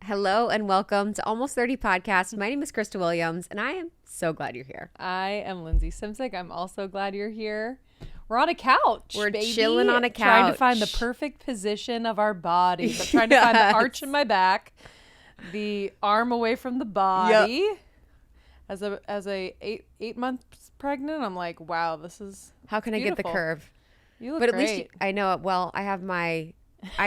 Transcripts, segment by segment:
Hello and welcome to Almost 30 Podcast. My name is Krista Williams and I am so glad you're here. I am Lindsay Simsick. I'm also glad you're here. We're on a couch. We're baby. chilling on a couch. Trying to find the perfect position of our body. But trying to find the arch in my back, the arm away from the body. Yep. As a eight months pregnant, I'm like, wow, this is How can beautiful. I get the curve? You look but great. At least I know it well. I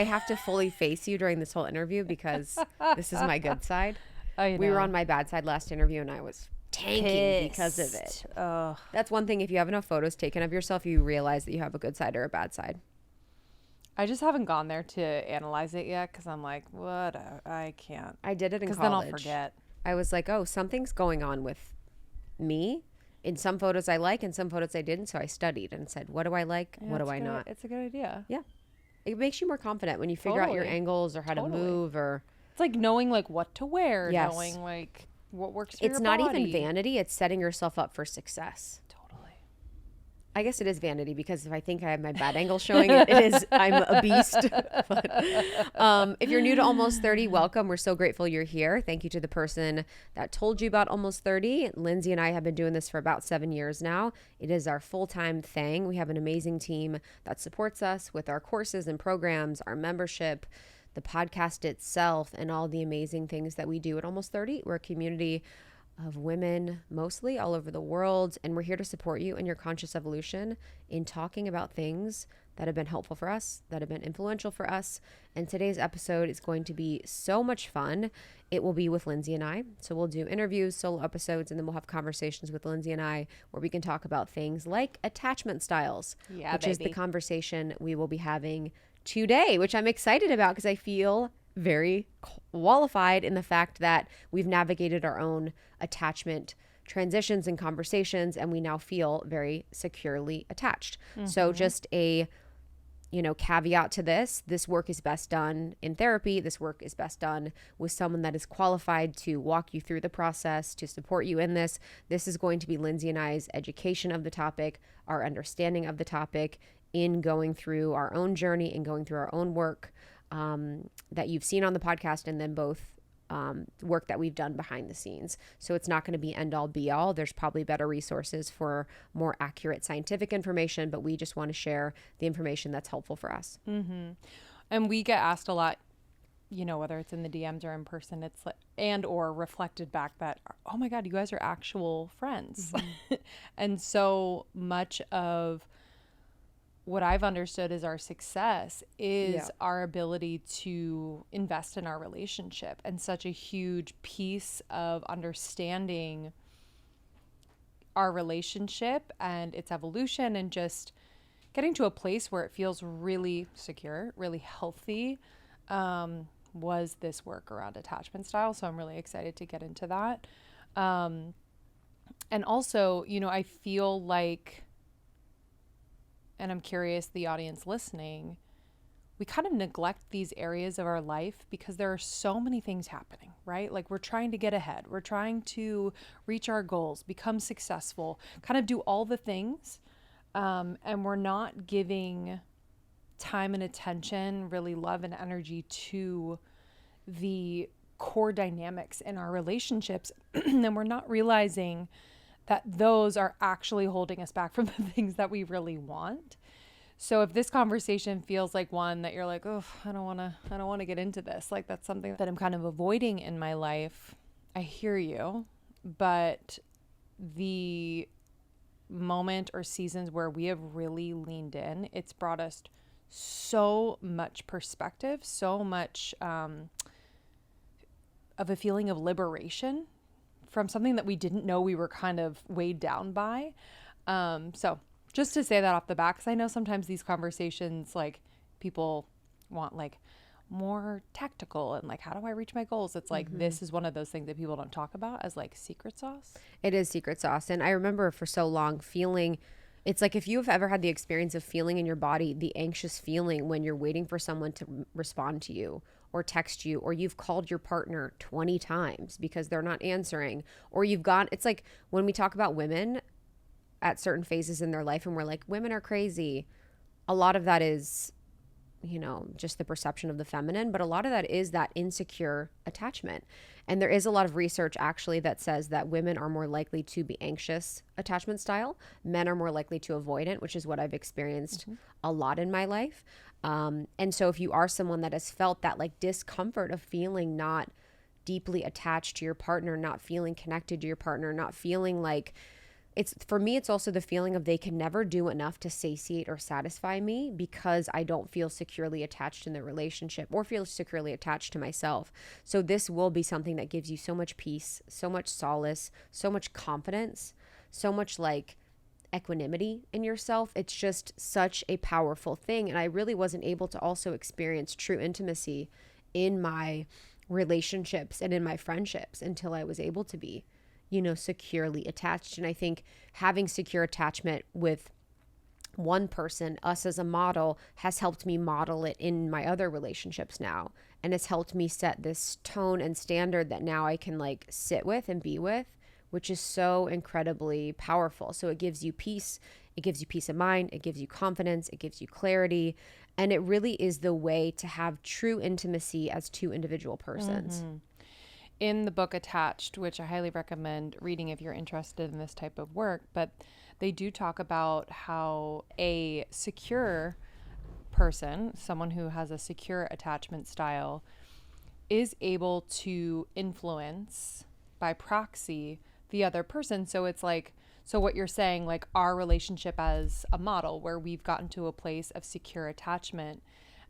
have to fully face you during this whole interview because this is my good side. Oh, you know. We were on my bad side last interview and I was tanking because of it. Oh. That's one thing. If you have enough photos taken of yourself, you realize that you have a good side or a bad side. I just haven't gone there to analyze it yet because I'm like, what? I can't. I did it in college. Because then I'll forget. I was like, oh, something's going on with me. In some photos I like, in some photos I didn't. So I studied and said, what do I like? Yeah, what do I not? It's a good idea. Yeah. It makes you more confident when you figure out your angles or how to move or. It's like knowing like what to wear, yes. knowing like what works for your body. It's not even vanity. It's setting yourself up for success. Totally. I guess it is vanity because if I think I have my bad angle showing I'm a beast. But, if you're new to Almost 30, welcome. We're so grateful you're here. Thank you to the person that told you about Almost 30. Lindsay and I have been doing this for about 7 years now. It is our full-time thing. We have an amazing team that supports us with our courses and programs, our membership, the podcast itself, and all the amazing things that we do at Almost 30. We're a community of women, mostly all over the world, and we're here to support you in your conscious evolution in talking about things that have been helpful for us, that have been influential for us. And today's episode is going to be so much fun. It will be with Lindsay and I. So we'll do interviews, solo episodes, and then we'll have conversations with Lindsay and I where we can talk about things like attachment styles, which is the conversation we will be having today, which I'm excited about because I feel very qualified in the fact that we've navigated our own attachment transitions and conversations, and we now feel very securely attached. Mm-hmm. So just a caveat to this work is best done in therapy. This work is best done with someone that is qualified to walk you through the process, to support you in this. This is going to be Lindsay and I's education of the topic, our understanding of the topic in going through our own journey and going through our own work that you've seen on the podcast, and then both work that we've done behind the scenes. So it's not going to be end all be all. There's probably better resources for more accurate scientific information, but we just want to share the information that's helpful for us. Mm-hmm. And we get asked a lot, whether it's in the DMs or in person, it's like, and or reflected back that, oh my God, you guys are actual friends. Mm-hmm. And so much of what I've understood is our success is our ability to invest in our relationship, and such a huge piece of understanding our relationship and its evolution and just getting to a place where it feels really secure, really healthy, was this work around attachment style. So I'm really excited to get into that. And also, I feel like, and I'm curious, the audience listening, we kind of neglect these areas of our life because there are so many things happening, right? Like we're trying to get ahead. We're trying to reach our goals, become successful, kind of do all the things. And we're not giving time and attention, really love and energy to the core dynamics in our relationships. And we're not realizing that those are actually holding us back from the things that we really want. So if this conversation feels like one that you're like, oh, I don't want to get into this, like that's something that I'm kind of avoiding in my life, I hear you. But the moment or seasons where we have really leaned in, it's brought us so much perspective, so much of a feeling of liberation from something that we didn't know we were kind of weighed down by. So just to say that off the bat, because I know sometimes these conversations, like people want like more tactical and like, how do I reach my goals? It's like, this is one of those things that people don't talk about as like secret sauce. It is secret sauce. And I remember for so long feeling, it's like if you've ever had the experience of feeling in your body, the anxious feeling when you're waiting for someone to respond to you or text you, or you've called your partner 20 times because they're not answering, or it's like when we talk about women at certain phases in their life and we're like, women are crazy. A lot of that is just the perception of the feminine, but a lot of that is that insecure attachment. And there is a lot of research actually that says that women are more likely to be anxious attachment style. Men are more likely to avoidant, which is what I've experienced a lot in my life. And so if you are someone that has felt that like discomfort of feeling not deeply attached to your partner, not feeling connected to your partner, not feeling like for me, it's also the feeling of they can never do enough to satiate or satisfy me because I don't feel securely attached in the relationship or feel securely attached to myself. So this will be something that gives you so much peace, so much solace, so much confidence, so much like equanimity in yourself. It's just such a powerful thing. And I really wasn't able to also experience true intimacy in my relationships and in my friendships until I was able to be securely attached. And I think having secure attachment with one person, us as a model, has helped me model it in my other relationships now. And it's helped me set this tone and standard that now I can like sit with and be with, which is so incredibly powerful. So it gives you peace. It gives you peace of mind. It gives you confidence. It gives you clarity. And it really is the way to have true intimacy as two individual persons. Mm-hmm. In the book Attached, which I highly recommend reading if you're interested in this type of work, but they do talk about how a secure person, someone who has a secure attachment style, is able to influence by proxy the other person. So it's like, so what you're saying, like our relationship as a model where we've gotten to a place of secure attachment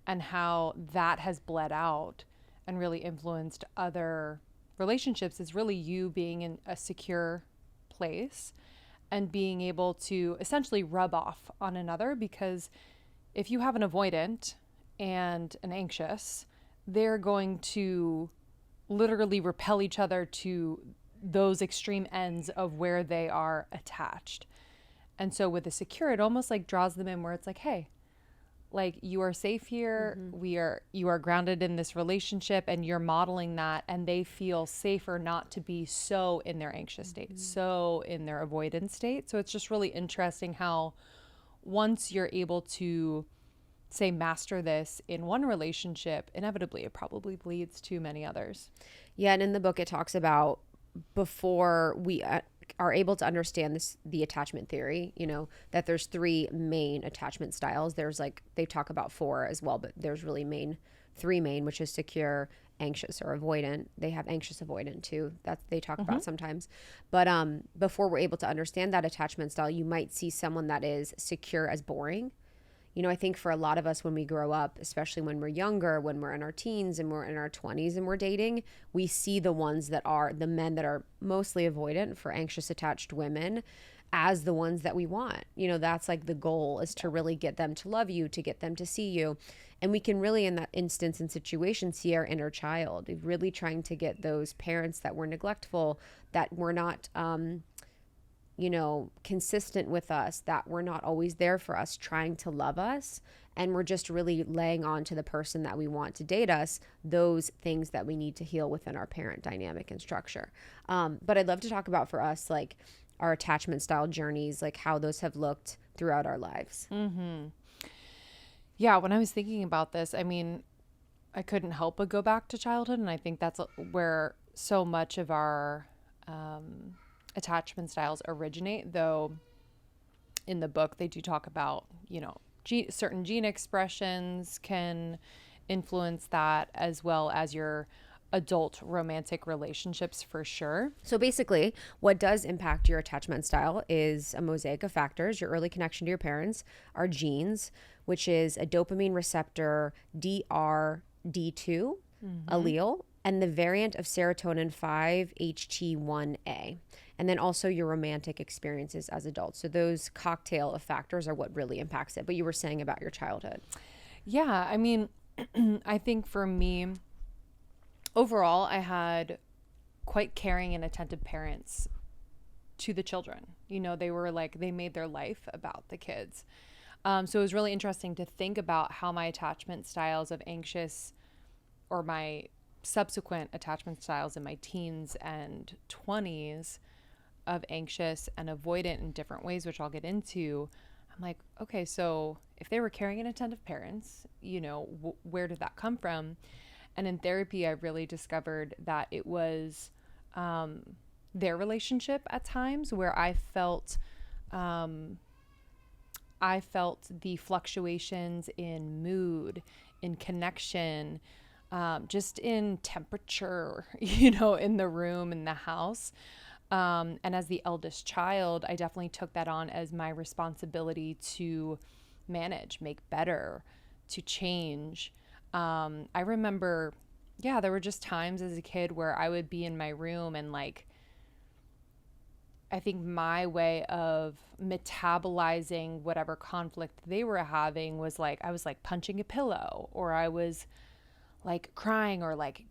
and how that has bled out and really influenced other relationships is really you being in a secure place and being able to essentially rub off on another, because if you have an avoidant and an anxious, they're going to literally repel each other to those extreme ends of where they are attached. And so with a secure, it almost like draws them in where it's like, hey, like you are safe here. You are grounded in this relationship and you're modeling that, and they feel safer not to be so in their anxious state, so in their avoidant state. So it's just really interesting how once you're able to say master this in one relationship, inevitably it probably bleeds to many others. Yeah. And in the book, it talks about before we are able to understand the attachment theory, that there's three main attachment styles. There's like, they talk about four as well, but there's really three main, which is secure, anxious, or avoidant. They have anxious avoidant too, that they talk about sometimes. But before we're able to understand that attachment style, you might see someone that is secure as boring. I think for a lot of us when we grow up, especially when we're younger, when we're in our teens and we're in our 20s and we're dating, we see the ones that are the men that are mostly avoidant for anxious attached women as the ones that we want. That's like the goal, is to really get them to love you, to get them to see you. And we can really, in that instance and situation, see our inner child, really trying to get those parents that were neglectful, that were not, consistent with us, that were not always there for us, trying to love us. And we're just really laying on to the person that we want to date us, those things that we need to heal within our parent dynamic and structure. But I'd love to talk about for us, like our attachment style journeys, like how those have looked throughout our lives. Mm-hmm. Yeah. When I was thinking about this, I mean, I couldn't help but go back to childhood. And I think that's where so much of our, attachment styles originate, though in the book they do talk about certain gene expressions can influence that, as well as your adult romantic relationships for sure. So basically what does impact your attachment style is a mosaic of factors: your early connection to your parents, our genes, which is a dopamine receptor DRD2 allele, and the variant of serotonin 5-HT1A. And then also your romantic experiences as adults. So those cocktail of factors are what really impacts it. But you were saying about your childhood. Yeah, I mean, I think for me, overall, I had quite caring and attentive parents to the children. They were like, they made their life about the kids. So it was really interesting to think about how my attachment styles of anxious, or my subsequent attachment styles in my teens and 20s of anxious and avoidant in different ways, which I'll get into, I'm like, okay, so if they were caring and attentive parents, where did that come from? And in therapy, I really discovered that it was their relationship at times where I felt the fluctuations in mood, in connection, just in temperature, in the room, in the house. And as the eldest child, I definitely took that on as my responsibility to manage, make better, to change. I remember, there were just times as a kid where I would be in my room and like, I think my way of metabolizing whatever conflict they were having was like, I was like punching a pillow, or I was like crying, or like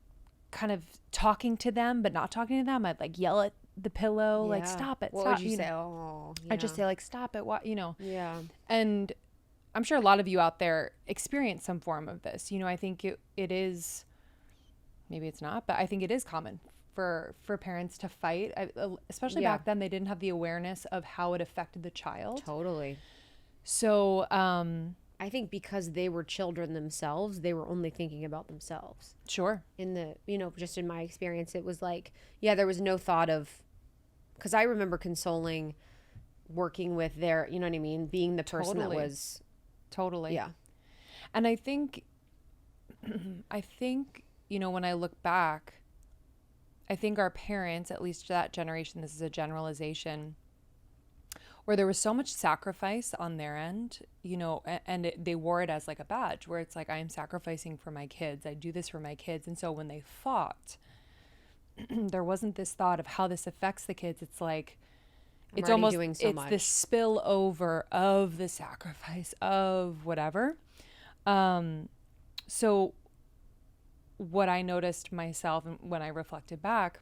kind of talking to them, but not talking to them. I'd like yell at the pillow, like, stop it. What stop. would you say? Oh, yeah. I just say like, stop it. What, Yeah. And I'm sure a lot of you out there experience some form of this. I think it is, maybe it's not, but I think it is common for parents to fight, especially back then. They didn't have the awareness of how it affected the child. Totally. So I think because they were children themselves, they were only thinking about themselves. Sure. In the, just in my experience, it was like, there was no thought of, because I remember consoling, working with their, you know what I mean, being the person that was. Totally. Yeah. And I think, when I look back, I think our parents, at least that generation, this is a generalization, where there was so much sacrifice on their end, and they wore it as like a badge, where it's like, I am sacrificing for my kids. I do this for my kids. And so when they fought, there wasn't this thought of how this affects the kids. It's like, it's almost, it's the spillover of the sacrifice of whatever. So what I noticed myself when I reflected back,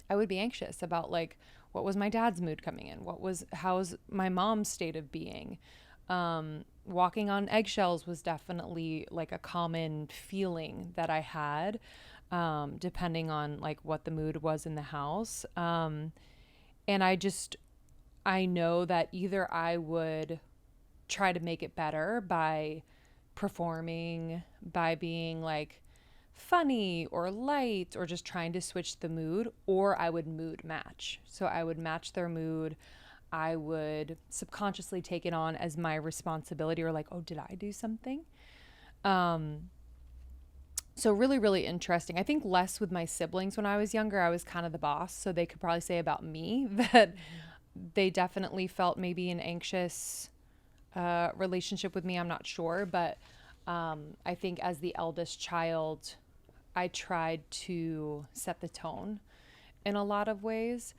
I would be anxious about like, what was my dad's mood coming in? How's my mom's state of being? Walking on eggshells was definitely like a common feeling that I had, depending on like what the mood was in the house. And I know that either I would try to make it better by performing, by being like funny or light, or just trying to switch the mood, or I would mood match. So I would match their mood. I would subconsciously take it on as my responsibility, or like, oh, did I do something? So really, really interesting. I think less with my siblings when I was younger. I was kind of the boss, so they could probably say about me that they definitely felt maybe an anxious relationship with me. I'm not sure, but I think as the eldest child, I tried to set the tone in a lot of ways.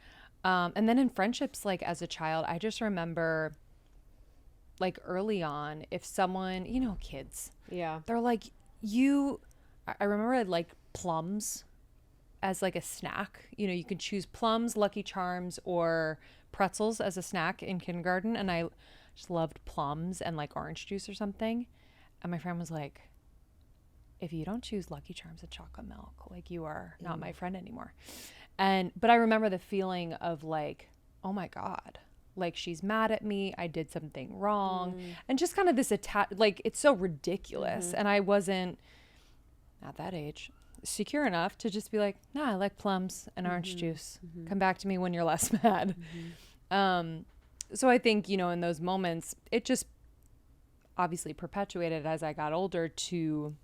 And then in friendships, like as a child, I just remember like early on, if someone, kids, they're like, I remember I liked plums as like a snack. You could choose plums, Lucky Charms, or pretzels as a snack in kindergarten. And I just loved plums and like orange juice or something. And my friend was like, if you don't choose Lucky Charms and chocolate milk, like you are not my friend anymore. But I remember the feeling of like, oh my God, like she's mad at me. I did something wrong. And just kind of this like, it's so ridiculous. And I wasn't at that age secure enough to just be like, no, I like plums and orange juice. Come back to me when you're less mad. So I think, in those moments, it just obviously perpetuated as I got older to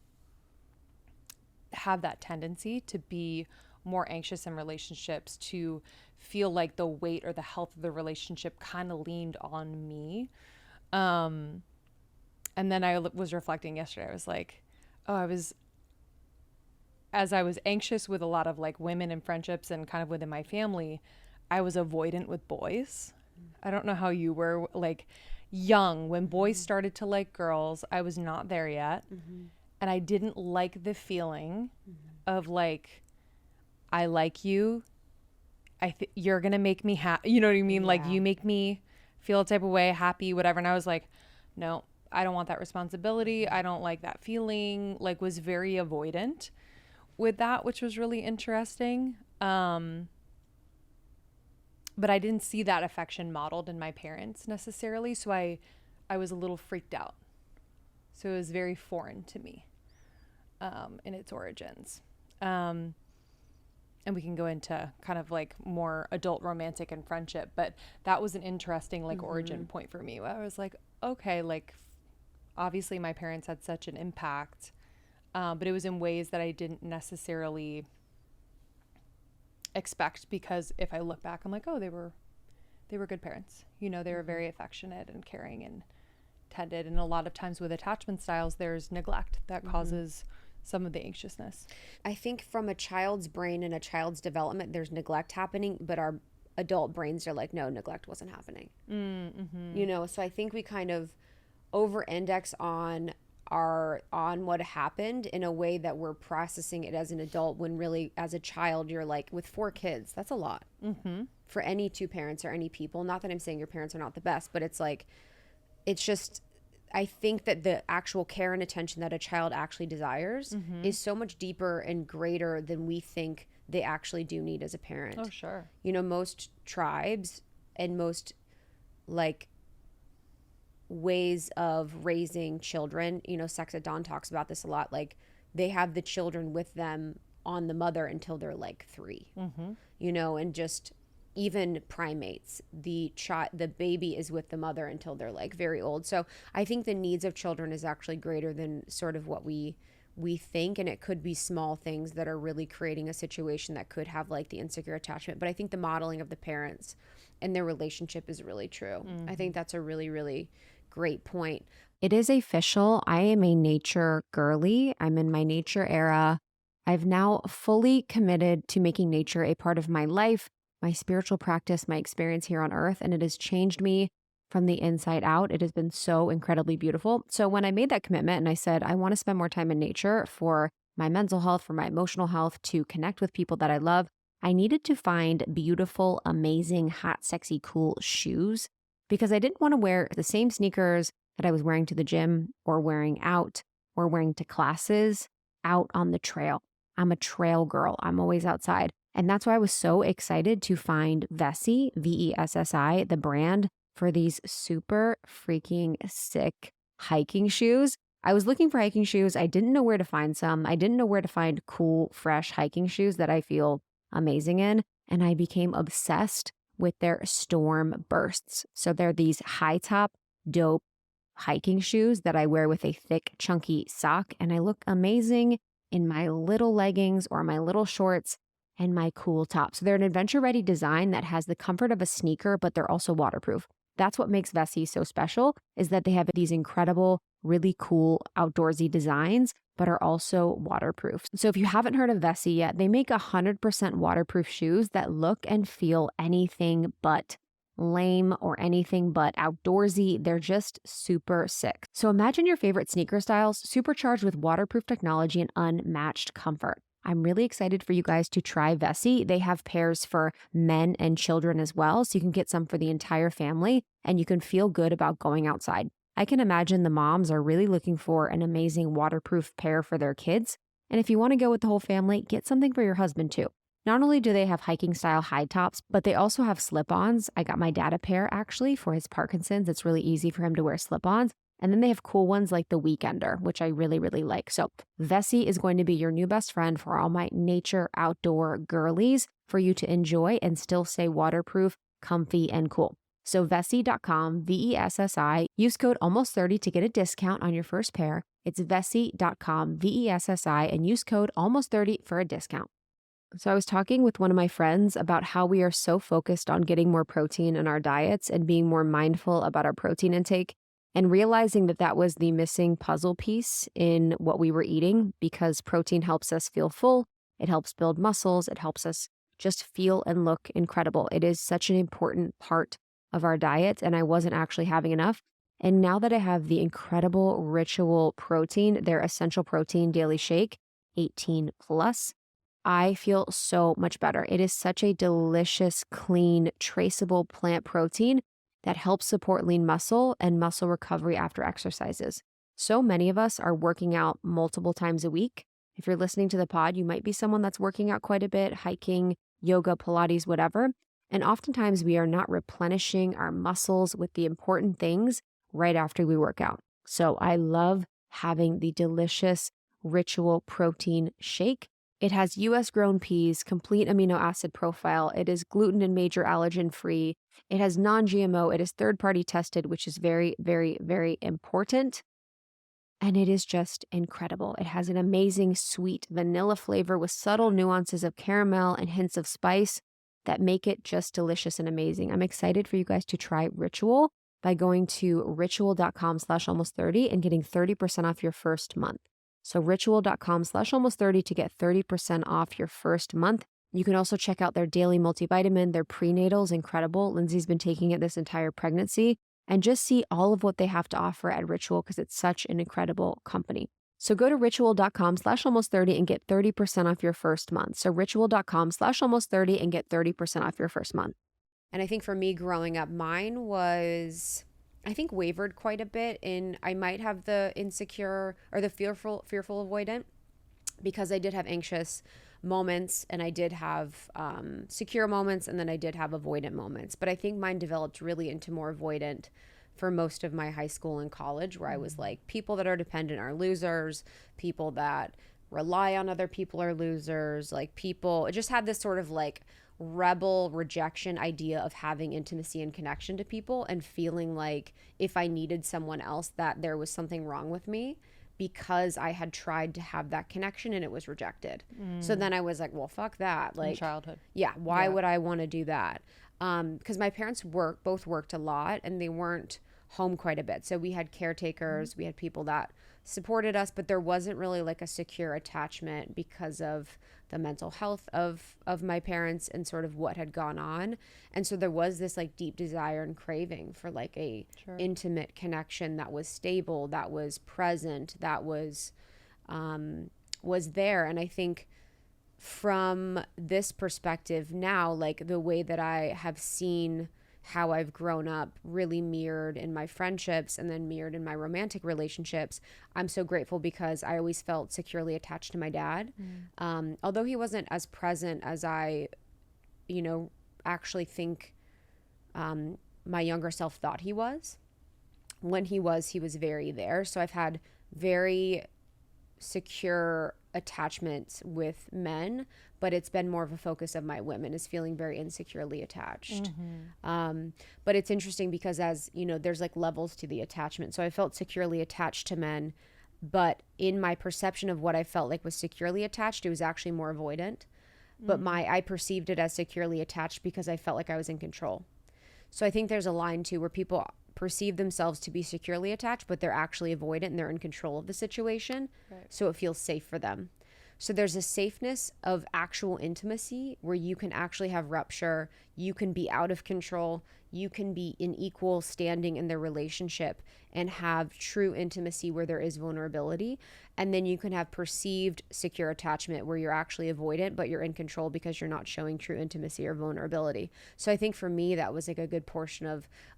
have that tendency to be more anxious in relationships, to feel like the weight or the health of the relationship kind of leaned on me. And then I was reflecting yesterday. I was like, as I was anxious with a lot of like women in friendships and kind of within my family, I was avoidant with boys. I don't know how you were, like young, when boys started to like girls, I was not there yet. And I didn't like the feeling of like, I like you. You're going to make me happy. You know what I mean? Yeah. Like you make me feel a type of way, happy, whatever. And I was like, no, I don't want that responsibility. I don't like that feeling. Like was very avoidant with that, which was really interesting. but I didn't see that affection modeled in my parents necessarily. So I was a little freaked out. So it was very foreign to me in its origins. And we can go into kind of like more adult romantic and friendship, but that was an interesting like origin point for me. Where I was like, okay, like obviously my parents had such an impact, but it was in ways that I didn't necessarily expect, because if I look back, I'm like, oh, they were good parents. You know, they were very affectionate and caring and tended. And a lot of times with attachment styles, there's neglect that causes some of the anxiousness. I think from a child's brain and a child's development, there's neglect happening, but our adult brains are like, no, neglect wasn't happening. You know, so I think we kind of over-index on what happened in a way that we're processing it as an adult, when really as a child you're like, with 4 kids, that's a lot for any 2 parents or any people. Not that I'm saying your parents are not the best, but it's like, it's just, I think that the actual care and attention that a child actually desires is so much deeper and greater than we think they actually do need as a parent. Oh, sure. You know, most tribes and most like ways of raising children, you know, Sex at Dawn talks about this a lot, like they have the children with them on the mother until they're like 3, you know, and just even primates, the baby is with the mother until they're like very old. So I think the needs of children is actually greater than sort of what we think, and it could be small things that are really creating a situation that could have like the insecure attachment. But I think the modeling of the parents and their relationship is really true. I think that's a really, really great point. It is official. I am a nature girly. I'm in my nature era. I've now fully committed to making nature a part of my life, my spiritual practice, my experience here on earth, and it has changed me from the inside out. It has been so incredibly beautiful. So when I made that commitment and I said, I want to spend more time in nature for my mental health, for my emotional health, to connect with people that I love, I needed to find beautiful, amazing, hot, sexy, cool shoes, because I didn't want to wear the same sneakers that I was wearing to the gym or wearing out or wearing to classes out on the trail. I'm a trail girl. I'm always outside. And that's why I was so excited to find Vessi, Vessi, the brand, for these super freaking sick hiking shoes. I was looking for hiking shoes. I didn't know where to find some. I didn't know where to find cool, fresh hiking shoes that I feel amazing in. And I became obsessed with their Storm Bursts. So they're these high top, dope hiking shoes that I wear with a thick, chunky sock. And I look amazing in my little leggings or my little shorts and my cool top. So they're an adventure-ready design that has the comfort of a sneaker, but they're also waterproof. That's what makes Vessi so special, is that they have these incredible, really cool outdoorsy designs, but are also waterproof. So if you haven't heard of Vessi yet, they make 100% waterproof shoes that look and feel anything but lame or anything but outdoorsy. They're just super sick. So imagine your favorite sneaker styles supercharged with waterproof technology and unmatched comfort. I'm really excited for you guys to try Vessi. They have pairs for men and children as well, so you can get some for the entire family and you can feel good about going outside. I can imagine the moms are really looking for an amazing waterproof pair for their kids. And if you want to go with the whole family, get something for your husband too. Not only do they have hiking style high tops, but they also have slip-ons. I got my dad a pair actually for his Parkinson's. It's really easy for him to wear slip-ons. And then they have cool ones like the Weekender, which I really, really like. So Vessi is going to be your new best friend for all my nature outdoor girlies, for you to enjoy and still stay waterproof, comfy, and cool. So Vessi.com, Vessi, use code almost30 to get a discount on your first pair. It's Vessi.com, Vessi, and use code almost30 for a discount. So I was talking with one of my friends about how we are so focused on getting more protein in our diets and being more mindful about our protein intake, and realizing that that was the missing puzzle piece in what we were eating, because protein helps us feel full, it helps build muscles, it helps us just feel and look incredible. It is such an important part of our diet, and I wasn't actually having enough. And now that I have the incredible Ritual protein, their essential protein daily shake, 18 plus, I feel so much better. It is such a delicious, clean, traceable plant protein that helps support lean muscle and muscle recovery after exercises. So many of us are working out multiple times a week. If you're listening to the pod, you might be someone that's working out quite a bit, hiking, yoga, Pilates, whatever. And oftentimes we are not replenishing our muscles with the important things right after we work out. So I love having the delicious Ritual protein shake. It has US grown peas, complete amino acid profile. It is gluten and major allergen free. It has non-GMO. It is third-party tested, which is very, very, very important. And it is just incredible. It has an amazing sweet vanilla flavor with subtle nuances of caramel and hints of spice that make it just delicious and amazing. I'm excited for you guys to try Ritual by going to ritual.com/almost30 and getting 30% off your first month. So ritual.com/almost30 to get 30% off your first month. You can also check out their daily multivitamin. Their prenatal is incredible. Lindsay's been taking it this entire pregnancy, and just see all of what they have to offer at Ritual because it's such an incredible company. So go to ritual.com/almost30 and get 30% off your first month. So ritual.com/almost30 and get 30% off your first month. And I think for me growing up, mine was, I think, wavered quite a bit in, I might have the insecure or the fearful avoidant, because I did have anxious moments and I did have secure moments, and then I did have avoidant moments. But I think mine developed really into more avoidant for most of my high school and college, where I was like, people that are dependent are losers, people that rely on other people are losers, like people, it just had this sort of like rebel rejection idea of having intimacy and connection to people, and feeling like if I needed someone else that there was something wrong with me because I had tried to have that connection and it was rejected. So then I was like, well, fuck that. Like, in childhood. Yeah, why would I want to do that? Because my parents both worked a lot, and they weren't home quite a bit. So we had caretakers, we had people that supported us, but there wasn't really like a secure attachment because of the mental health of my parents and sort of what had gone on. And so there was this like deep desire and craving for like a intimate connection that was stable, that was present, that was there. And I think from this perspective now, like the way that I have seen how I've grown up really mirrored in my friendships and then mirrored in my romantic relationships, I'm so grateful because I always felt securely attached to my dad. Although he wasn't as present as I, actually think my younger self thought he was. When he was very there. So I've had very secure attachments with men, but it's been more of a focus of my women is feeling very insecurely attached. But it's interesting because, as you know, there's like levels to the attachment. So I felt securely attached to men, but in my perception of what I felt like was securely attached, it was actually more avoidant. But I perceived it as securely attached because I felt like I was in control. So I think there's a line too where people perceive themselves to be securely attached, but they're actually avoidant and they're in control of the situation. Right. So it feels safe for them. So there's a safeness of actual intimacy where you can actually have rupture, you can be out of control, you can be in equal standing in the relationship and have true intimacy where there is vulnerability. And then you can have perceived secure attachment where you're actually avoidant, but you're in control because you're not showing true intimacy or vulnerability. So I think for me, that was like a good portion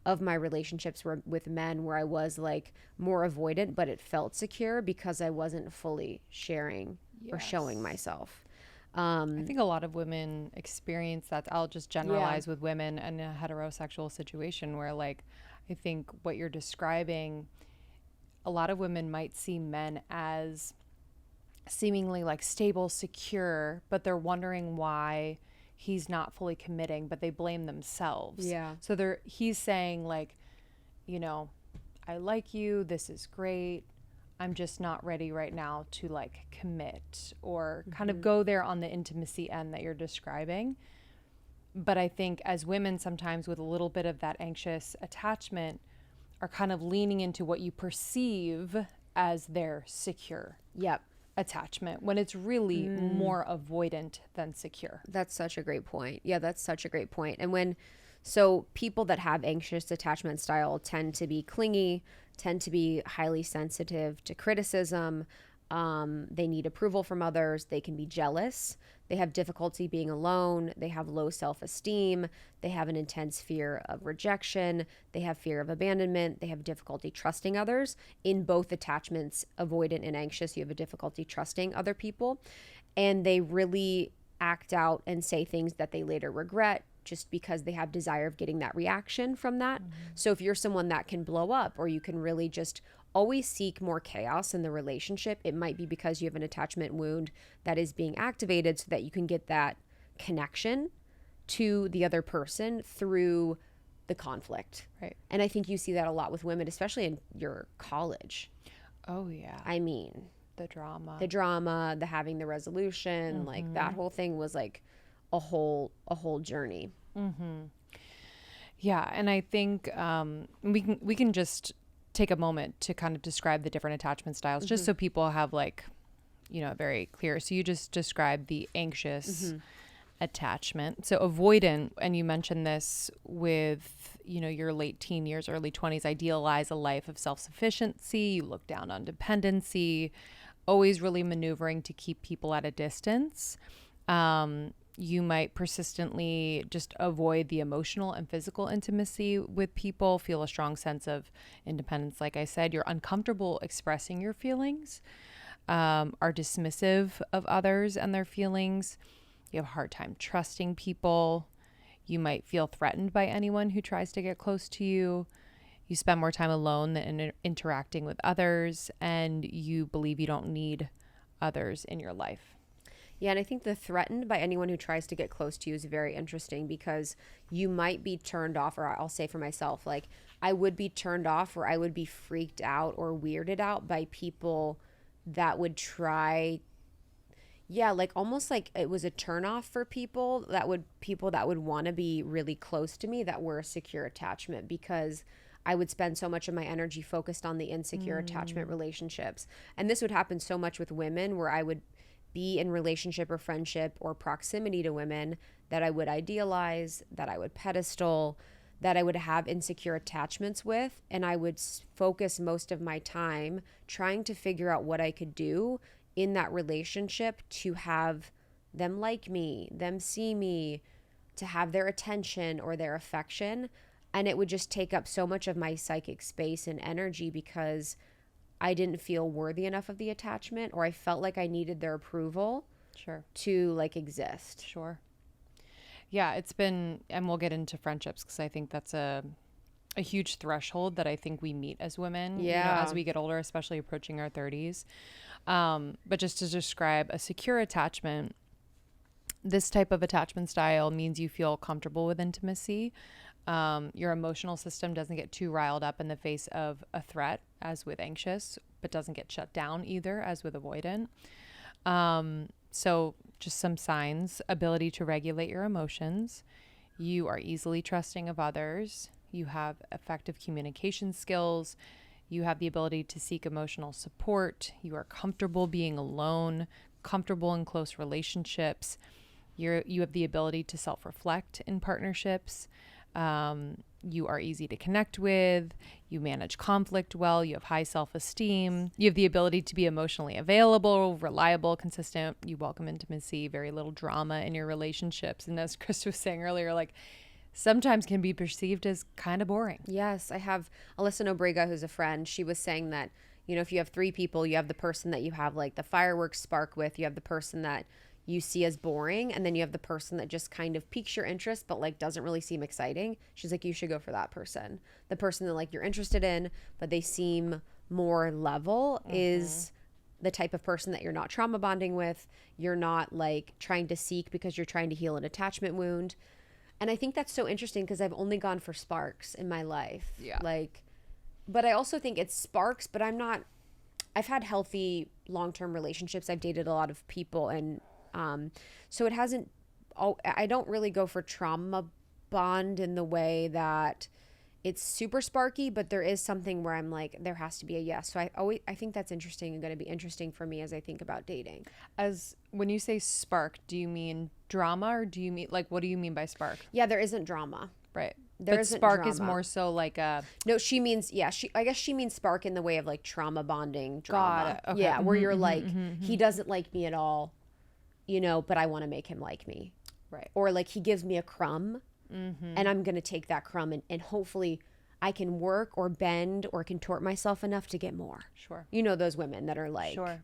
of my relationships with men where I was like more avoidant, but it felt secure because I wasn't fully sharing or showing myself. I think a lot of women experience that. I'll just generalize with women in a heterosexual situation where, like, I think what you're describing, a lot of women might see men as seemingly like stable, secure, but they're wondering why he's not fully committing, but they blame themselves. Yeah. So he's saying like, I like you, this is great, I'm just not ready right now to like commit or kind of go there on the intimacy end that you're describing. But I think as women, sometimes with a little bit of that anxious attachment, are kind of leaning into what you perceive as their secure attachment when it's really more avoidant than secure. That's such a great point. Yeah, that's such a great point. And so people that have anxious attachment style tend to be clingy, tend to be highly sensitive to criticism. They need approval from others. They can be jealous. They have difficulty being alone. They have low self-esteem. They have an intense fear of rejection. They have fear of abandonment. They have difficulty trusting others. In both attachments, avoidant and anxious, you have a difficulty trusting other people. And they really act out and say things that they later regret. just because they have desire of getting that reaction from that. So if you're someone that can blow up, or you can really just always seek more chaos in the relationship, it might be because you have an attachment wound that is being activated so that you can get that connection to the other person through the conflict. Right. And I think you see that a lot with women, especially in your college. Oh yeah. I mean, The drama. the having the resolution, like that whole thing was like a whole journey. Yeah, and I think we can just take a moment to kind of describe the different attachment styles, just so people have like, you know, very clear. So you just described the anxious attachment. So avoidant, and you mentioned this with, you know, your late teen years, early 20s, idealize a life of self-sufficiency. You look down on dependency, always really maneuvering to keep people at a distance. You might persistently just avoid the emotional and physical intimacy with people, feel a strong sense of independence. Like I said, you're uncomfortable expressing your feelings, are dismissive of others and their feelings. You have a hard time trusting people. You might feel threatened by anyone who tries to get close to you. You spend more time alone than interacting with others, and you believe you don't need others in your life. Yeah, and I think the threatened by anyone who tries to get close to you is very interesting, because you might be turned off, or I'll say for myself, like I would be turned off, or I would be freaked out or weirded out by people that would try, yeah, like almost like it was a turnoff for people that would want to be really close to me that were a secure attachment, because I would spend so much of my energy focused on the insecure attachment relationships. And this would happen so much with women, where I would be in relationship or friendship or proximity to women that I would idealize, that I would pedestal, that I would have insecure attachments with. And I would focus most of my time trying to figure out what I could do in that relationship to have them like me, them see me, to have their attention or their affection. And it would just take up so much of my psychic space and energy, because I didn't feel worthy enough of the attachment, or I felt like I needed their approval to like exist. Sure. Yeah, it's been, and we'll get into friendships, because I think that's a huge threshold that I think we meet as women, you know, as we get older, especially approaching our 30s. But just to describe a secure attachment, this type of attachment style means you feel comfortable with intimacy. Your emotional system doesn't get too riled up in the face of a threat, as with anxious, but doesn't get shut down either, as with avoidant. So just some signs: ability to regulate your emotions. You are easily trusting of others. You have effective communication skills. You have the ability to seek emotional support. You are comfortable being alone, comfortable in close relationships. You have the ability to self-reflect in partnerships. You are easy to connect with. You manage conflict well. You have high self-esteem. You have the ability to be emotionally available, reliable, consistent. You welcome intimacy, very little drama in your relationships. And as Chris was saying earlier, like sometimes can be perceived as kind of boring. Yes, I have Alyssa Nobrega, who's a friend. She was saying that, you know, if you have three people, you have the person that you have like the fireworks spark with, you have the person that you see as boring, and then you have the person that just kind of piques your interest but like doesn't really seem exciting. She's like, you should go for that person. The person that like you're interested in but they seem more level is the type of person that you're not trauma bonding with. You're not like trying to seek because you're trying to heal an attachment wound. And I think that's so interesting, because I've only gone for sparks in my life. Yeah. Like, but I also think it's sparks, but I've had healthy long-term relationships. I've dated a lot of people, and so it hasn't, I don't really go for trauma bond in the way that it's super sparky, but there is something where I'm like, there has to be a yes. So I think that's interesting and going to be interesting for me as I think about dating. As when you say spark, do you mean drama, or do you mean like, what do you mean by spark? Yeah, there isn't drama. Right. There but isn't spark is drama. more so like a, No, she means, yeah, I guess she means spark in the way of like trauma bonding drama. Got it. Okay. Yeah, where you're like, he doesn't like me at all, you know, but I want to make him like me. right. Or like he gives me a crumb and I'm going to take that crumb and hopefully I can work or bend or contort myself enough to get more. Sure. You know, those women that are like, Sure.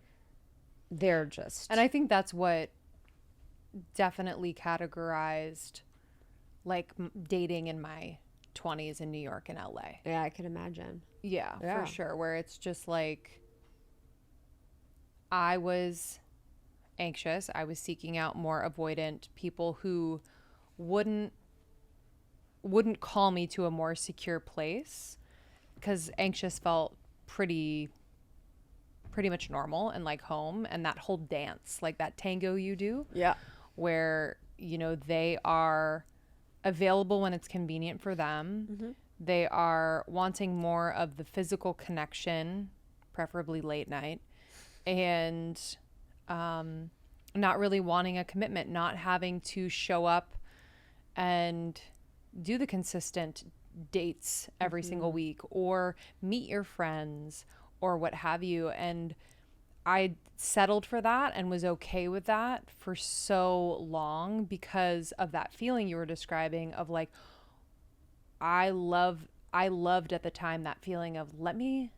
they're just. And I think that's what definitely categorized like dating in my 20s in New York and LA. Yeah, I can imagine. Yeah, Yeah. for sure. Where it's just like I was anxious. I was seeking out more avoidant people who wouldn't call me to a more secure place, because anxious felt pretty much normal and like home, and that whole dance, like that tango you do, Yeah. where they are available when it's convenient for them. They are wanting more of the physical connection, preferably late night, and not really wanting a commitment, not having to show up and do the consistent dates every single week or meet your friends or what have you. And I settled for that and was okay with that for so long because of that feeling you were describing of like, I loved at the time that feeling of let me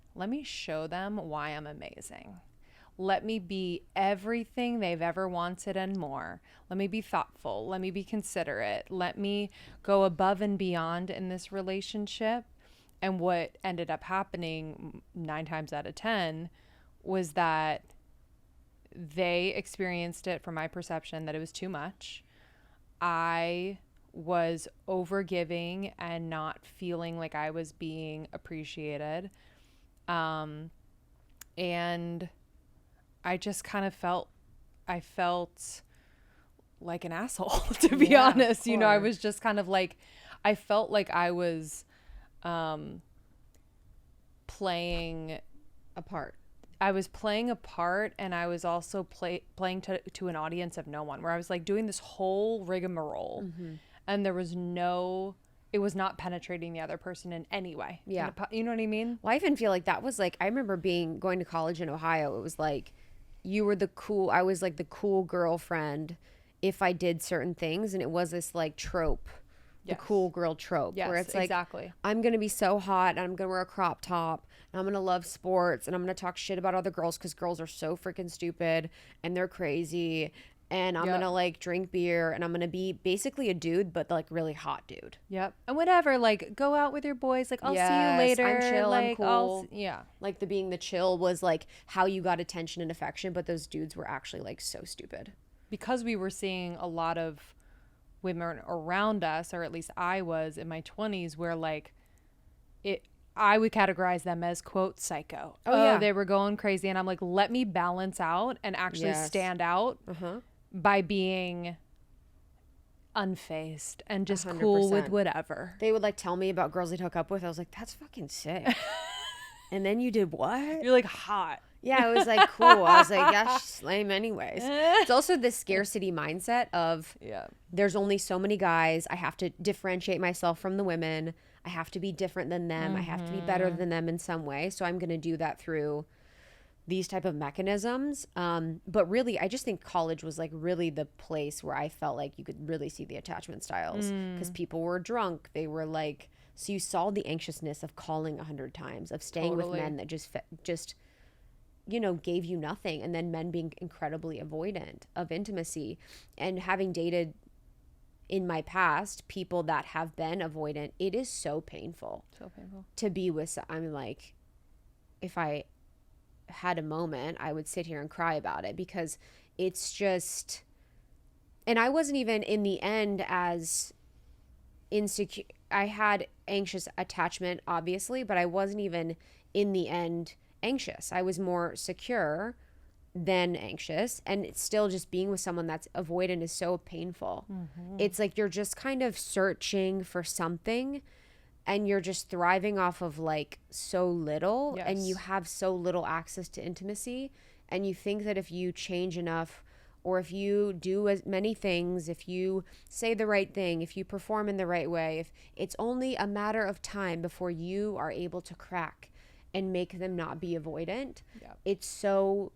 show them why I'm amazing. Let me be everything they've ever wanted and more. Let me be thoughtful. Let me be considerate. Let me go above and beyond in this relationship. And what ended up happening 9 times out of 10 was that they experienced it, from my perception, that it was too much. I was overgiving and not feeling like I was being appreciated. And I just kind of felt like an asshole, to be honest. I was just kind of like, I felt like I was playing a part. I was playing a part, and I was also playing to an audience of no one, where I was like doing this whole rigmarole, and it was not penetrating the other person in any way. Yeah. You know what I mean? Well, I even feel like that was like, I remember going to college in Ohio. It was like, I was like the cool girlfriend if I did certain things. And it was this like trope, the cool girl trope, where it's like, exactly. I'm going to be so hot and I'm going to wear a crop top and I'm going to love sports and I'm going to talk shit about other girls because girls are so freaking stupid and they're crazy. And I'm going to like drink beer and I'm going to be basically a dude, but like really hot dude. Yep. And whatever, like go out with your boys. Like, I'll see you later. I'm chill, like, I'm cool. Yeah. Like being the chill was like how you got attention and affection, but those dudes were actually like so stupid. Because we were seeing a lot of women around us, or at least I was in my 20s, where like I would categorize them as, quote, psycho. Oh, yeah. They were going crazy. And I'm like, let me balance out and actually stand out by being unfazed and just 100%. cool with whatever. They would like tell me about girls they'd hook up with. I was like, that's fucking sick. And then you did what? You're like, hot. Yeah, it was like cool. I was like, yeah, she's lame anyways. It's also the scarcity mindset of there's only so many guys. I have to differentiate myself from the women. I have to be different than them. I have to be better than them in some way. So I'm going to do that through these type of mechanisms. But really, I just think college was like really the place where I felt like you could really see the attachment styles, because people were drunk. They were like, so you saw the anxiousness of calling 100 times, of staying with men that just gave you nothing. And then men being incredibly avoidant of intimacy. And having dated in my past people that have been avoidant, it is so painful. So painful. To be with, I'm like, if I had a moment, I would sit here and cry about it, because it's just, and I wasn't even in the end as insecure. I had anxious attachment, obviously, but I wasn't even in the end anxious. I was more secure than anxious, and it's still just being with someone that's avoidant is so painful. It's like you're just kind of searching for something, and you're just thriving off of like so little, and you have so little access to intimacy, and you think that if you change enough, or if you do as many things, if you say the right thing, if you perform in the right way, if it's only a matter of time before you are able to crack and make them not be avoidant. It's so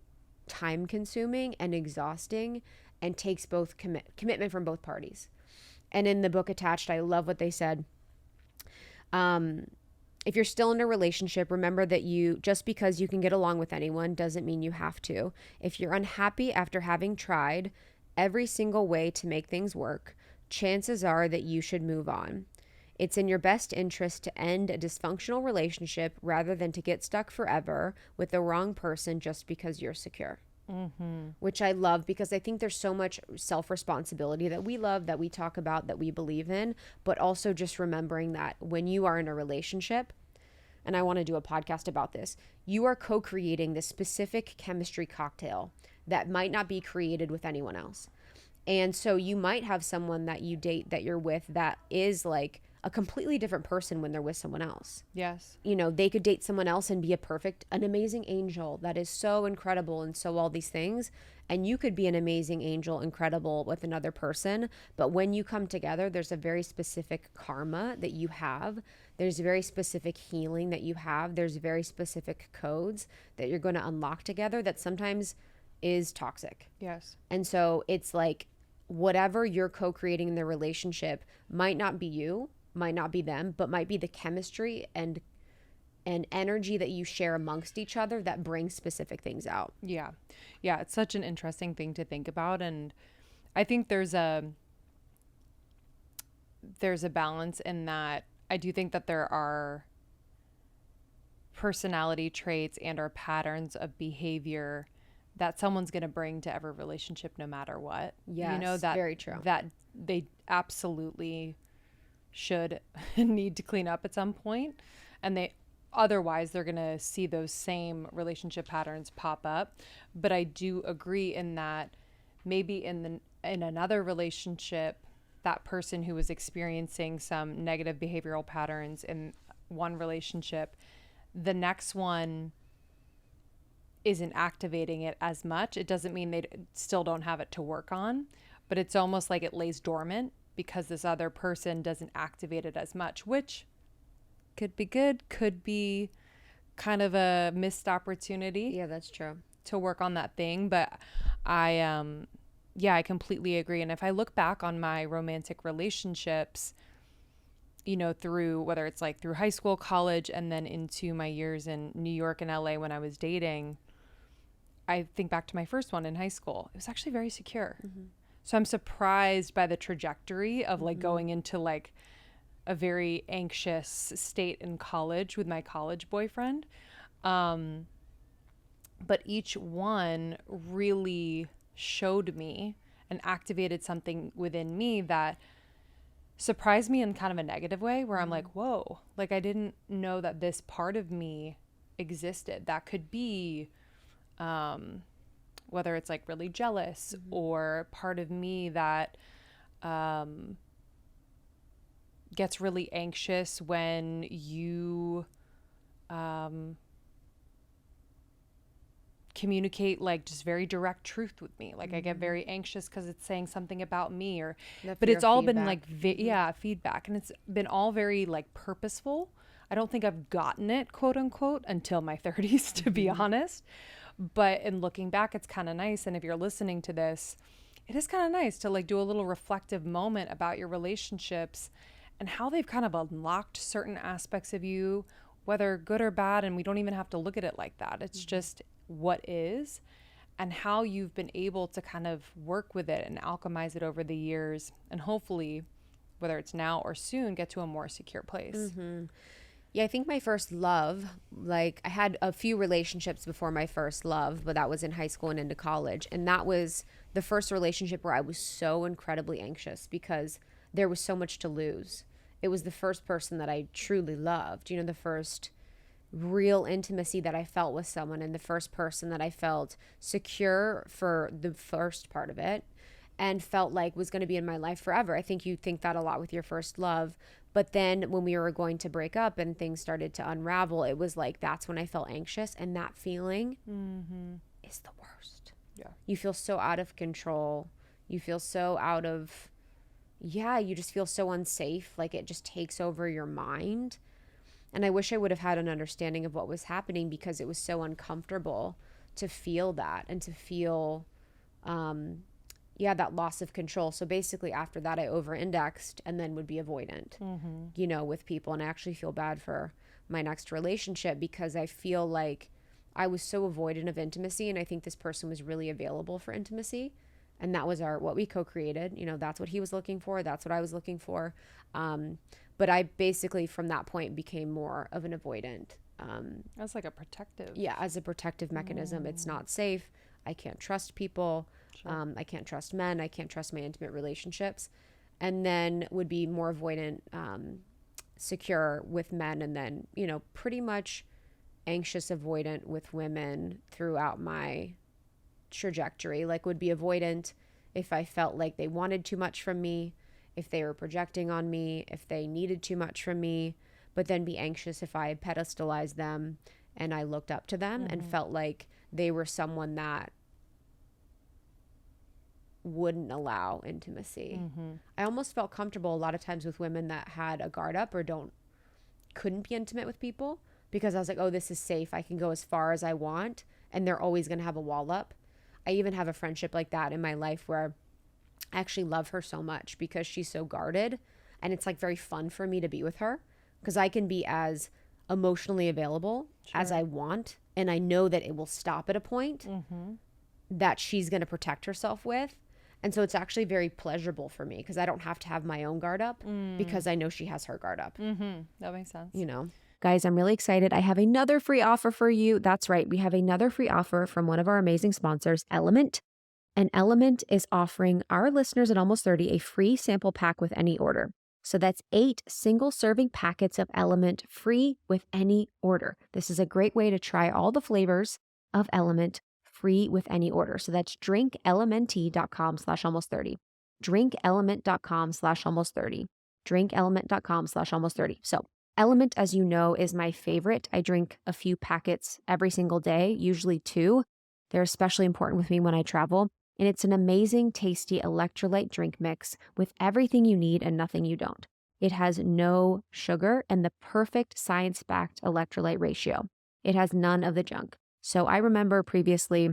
time consuming and exhausting, and takes both commitment from both parties. And in the book Attached, I love what they said. If you're still in a relationship, remember that just because you can get along with anyone doesn't mean you have to. If you're unhappy after having tried every single way to make things work, chances are that you should move on. It's in your best interest to end a dysfunctional relationship rather than to get stuck forever with the wrong person just because you're secure. Which I love, because I think there's so much self-responsibility that we love, that we talk about, that we believe in, but also just remembering that when you are in a relationship, and I want to do a podcast about this, you are co-creating this specific chemistry cocktail that might not be created with anyone else. And so you might have someone that you date, that you're with, that is like a completely different person when they're with someone else. Yes. You know, they could date someone else and be an amazing angel that is so incredible and so all these things. And you could be an amazing angel, incredible with another person. But when you come together, there's a very specific karma that you have. There's very specific healing that you have. There's very specific codes that you're going to unlock together that sometimes is toxic. Yes. And so it's like whatever you're co-creating in the relationship might not be you, might not be them, but might be the chemistry and energy that you share amongst each other that brings specific things out. Yeah. Yeah. It's such an interesting thing to think about. And I think there's a balance in that. I do think that there are personality traits and or patterns of behavior that someone's going to bring to every relationship no matter what. Yes, you know, that very true. That they absolutely should need to clean up at some point, and otherwise they're going to see those same relationship patterns pop up. But I do agree in that maybe in another relationship, that person who was experiencing some negative behavioral patterns in one relationship, the next one isn't activating it as much. It doesn't mean they still don't have it to work on, but it's almost like it lays dormant because this other person doesn't activate it as much, which could be good, could be kind of a missed opportunity. Yeah, that's true. To work on that thing. But I completely agree. And if I look back on my romantic relationships, you know, through whether it's like through high school, college, and then into my years in New York and LA when I was dating, I think back to my first one in high school. It was actually very secure. So I'm surprised by the trajectory of like going into like a very anxious state in college with my college boyfriend. But each one really showed me and activated something within me that surprised me in kind of a negative way, where I'm like, whoa, like I didn't know that this part of me existed. That could be whether it's like really jealous or part of me that gets really anxious when you communicate like just very direct truth with me. Like I get very anxious because it's saying something about me, or but it's all been like feedback, and it's been all very like purposeful. I don't think I've gotten it, quote unquote, until my 30s, to be honest. But in looking back, it's kind of nice. And if you're listening to this, it is kind of nice to like do a little reflective moment about your relationships and how they've kind of unlocked certain aspects of you, whether good or bad. And we don't even have to look at it like that. It's just what is, and how you've been able to kind of work with it and alchemize it over the years. And hopefully, whether it's now or soon, get to a more secure place. Yeah, I think my first love, like I had a few relationships before my first love, but that was in high school and into college. And that was the first relationship where I was so incredibly anxious because there was so much to lose. It was the first person that I truly loved, you know, the first real intimacy that I felt with someone, and the first person that I felt secure for the first part of it and felt like was going to be in my life forever. I think you think that a lot with your first love. But then when we were going to break up and things started to unravel, it was like that's when I felt anxious. And that feeling is the worst. Yeah. You feel so out of control. You feel so out of, you just feel so unsafe. Like it just takes over your mind. And I wish I would have had an understanding of what was happening, because it was so uncomfortable to feel that and to feel that loss of control. So basically after that, I over-indexed and then would be avoidant, you know, with people. And I actually feel bad for my next relationship because I feel like I was so avoidant of intimacy. And I think this person was really available for intimacy. And that was what we co-created. That's what he was looking for. That's what I was looking for. But I basically from that point became more of an avoidant. That's like a protective. Yeah, as a protective mechanism. It's not safe. I can't trust people. Sure. I can't trust men. I can't trust my intimate relationships. And then would be more avoidant, secure with men. And then, pretty much anxious avoidant with women throughout my trajectory. Like would be avoidant if I felt like they wanted too much from me, if they were projecting on me, if they needed too much from me, but then be anxious if I pedestalized them and I looked up to them and felt like they were someone that wouldn't allow intimacy. I almost felt comfortable a lot of times with women that had a guard up or couldn't be intimate with people because I was like, oh, this is safe. I can go as far as I want and they're always going to have a wall up. I even have a friendship like that in my life where I actually love her so much because she's so guarded and it's like very fun for me to be with her because I can be as emotionally available as I want and I know that it will stop at a point that she's going to protect herself with. And so it's actually very pleasurable for me because I don't have to have my own guard up because I know she has her guard up. That makes sense. Guys, I'm really excited. I have another free offer for you. That's right. We have another free offer from one of our amazing sponsors, Element. And Element is offering our listeners at Almost 30 a free sample pack with any order. So that's 8 single-serving packets of Element free with any order. This is a great way to try all the flavors of Element free with any order. So that's drinkelement.com/almost30. Drinkelement.com/almost30. Drinkelement.com/almost30. So Element, as you know, is my favorite. I drink a few packets every single day, usually 2. They're especially important with me when I travel. And it's an amazing, tasty electrolyte drink mix with everything you need and nothing you don't. It has no sugar and the perfect science-backed electrolyte ratio. It has none of the junk. So I remember previously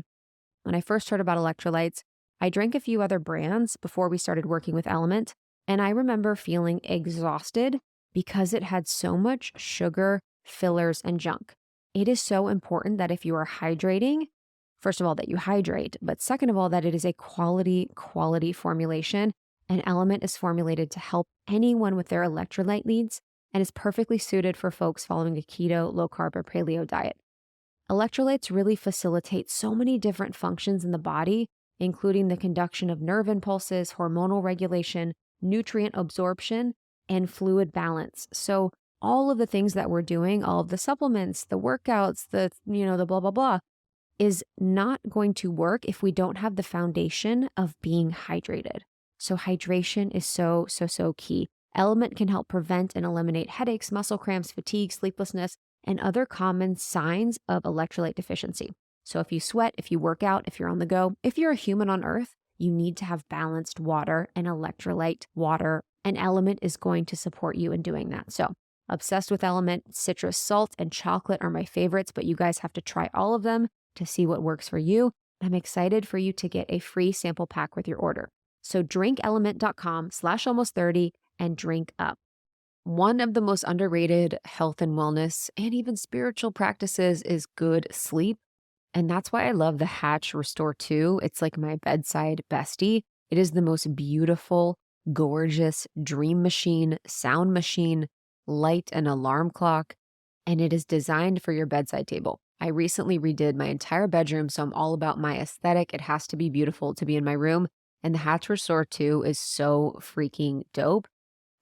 when I first heard about electrolytes, I drank a few other brands before we started working with Element. And I remember feeling exhausted because it had so much sugar, fillers, and junk. It is so important that if you are hydrating, first of all, that you hydrate, but second of all, that it is a quality formulation. And Element is formulated to help anyone with their electrolyte needs and is perfectly suited for folks following a keto, low carb, or paleo diet. Electrolytes really facilitate so many different functions in the body, including the conduction of nerve impulses, hormonal regulation, nutrient absorption, and fluid balance. So all of the things that we're doing, all of the supplements, the workouts, the blah, blah, blah, is not going to work if we don't have the foundation of being hydrated. So hydration is so key. Element can help prevent and eliminate headaches, muscle cramps, fatigue, sleeplessness, and other common signs of electrolyte deficiency. So if you sweat, if you work out, if you're on the go, if you're a human on earth, you need to have balanced water and electrolyte water, and Element is going to support you in doing that. So obsessed with Element. Citrus salt and chocolate are my favorites, but you guys have to try all of them to see what works for you. I'm excited for you to get a free sample pack with your order. So drinkelement.com/almost30 and drink up. One of the most underrated health and wellness and even spiritual practices is good sleep. And that's why I love the Hatch Restore 2. It's like my bedside bestie. It is the most beautiful, gorgeous dream machine, sound machine, light and alarm clock, and it is designed for your bedside table. I recently redid my entire bedroom, so I'm all about my aesthetic. It has to be beautiful to be in my room, and the Hatch Restore 2 is so freaking dope.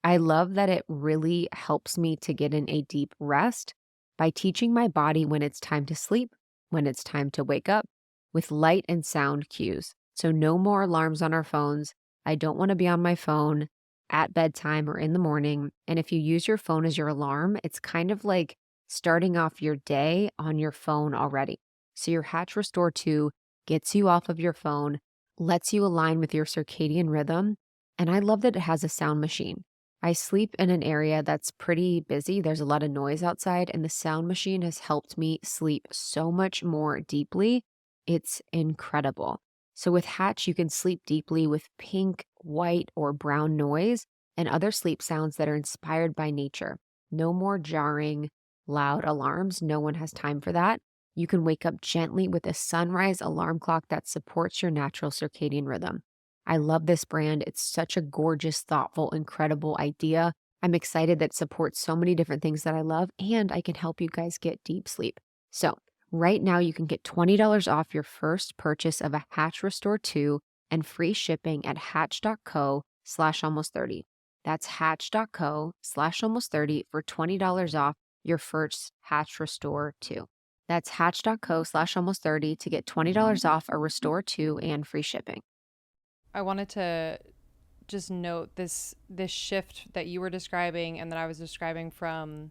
I love that it really helps me to get in a deep rest by teaching my body when it's time to sleep, when it's time to wake up, with light and sound cues. So no more alarms on our phones. I don't want to be on my phone at bedtime or in the morning. And if you use your phone as your alarm, it's kind of like starting off your day on your phone already. So your Hatch Restore 2 gets you off of your phone, lets you align with your circadian rhythm. And I love that it has a sound machine. I sleep in an area that's pretty busy. There's a lot of noise outside, and the sound machine has helped me sleep so much more deeply. It's incredible. So with Hatch, you can sleep deeply with pink, white, or brown noise and other sleep sounds that are inspired by nature. No more jarring, loud alarms. No one has time for that. You can wake up gently with a sunrise alarm clock that supports your natural circadian rhythm. I love this brand. It's such a gorgeous, thoughtful, incredible idea. I'm excited that it supports so many different things that I love, and I can help you guys get deep sleep. So, right now you can get $20 off your first purchase of a Hatch Restore 2 and free shipping at hatch.co/almost30. That's hatch.co/almost30 for $20 off your first Hatch Restore 2. That's hatch.co/almost30 to get $20 off a Restore 2 and free shipping. I wanted to just note this shift that you were describing and that I was describing from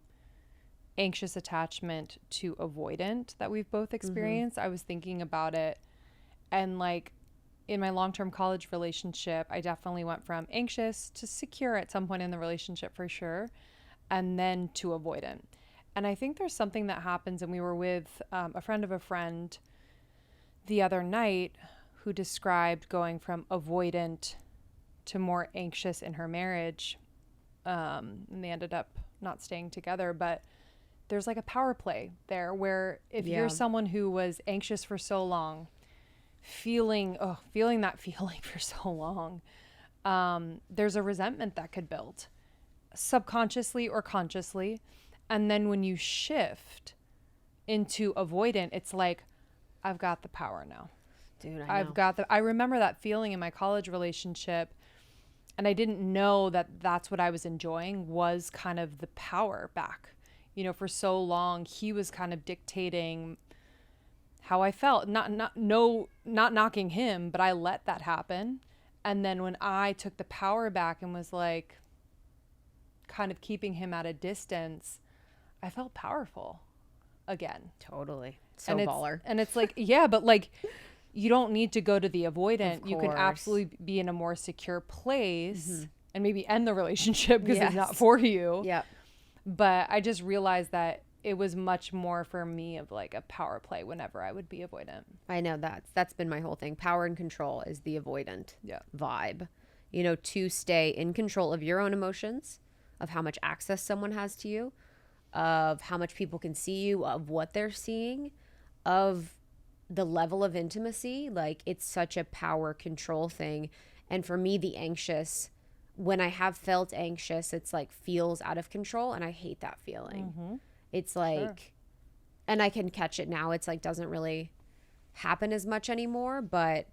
anxious attachment to avoidant that we've both experienced. I was thinking about it, and like in my long-term college relationship, I definitely went from anxious to secure at some point in the relationship for sure, and then to avoidant. And I think there's something that happens, and we were with a friend of a friend the other night who described going from avoidant to more anxious in her marriage, and they ended up not staying together. But there's like a power play there where if you're someone who was anxious for so long, feeling that feeling for so long, there's a resentment that could build subconsciously or consciously. And then when you shift into avoidant, it's like, I've got the power now. Dude, I remember that feeling in my college relationship, and I didn't know that that's what I was enjoying, was kind of the power back. You know, for so long, he was kind of dictating how I felt. Not knocking him, but I let that happen. And then when I took the power back and was like kind of keeping him at a distance, I felt powerful again. Totally. So baller. And it's like, yeah, but like, you don't need to go to the avoidant. You can absolutely be in a more secure place and maybe end the relationship because it's not for you. Yeah. But I just realized that it was much more for me of like a power play whenever I would be avoidant. I know that's been my whole thing. Power and control is the avoidant vibe. You know, to stay in control of your own emotions, of how much access someone has to you, of how much people can see you, of what they're seeing, of the level of intimacy. Like, it's such a power control thing. And for me, the anxious, when I have felt anxious, it's like feels out of control, and I hate that feeling. It's like, and I can catch it now. It's like doesn't really happen as much anymore, but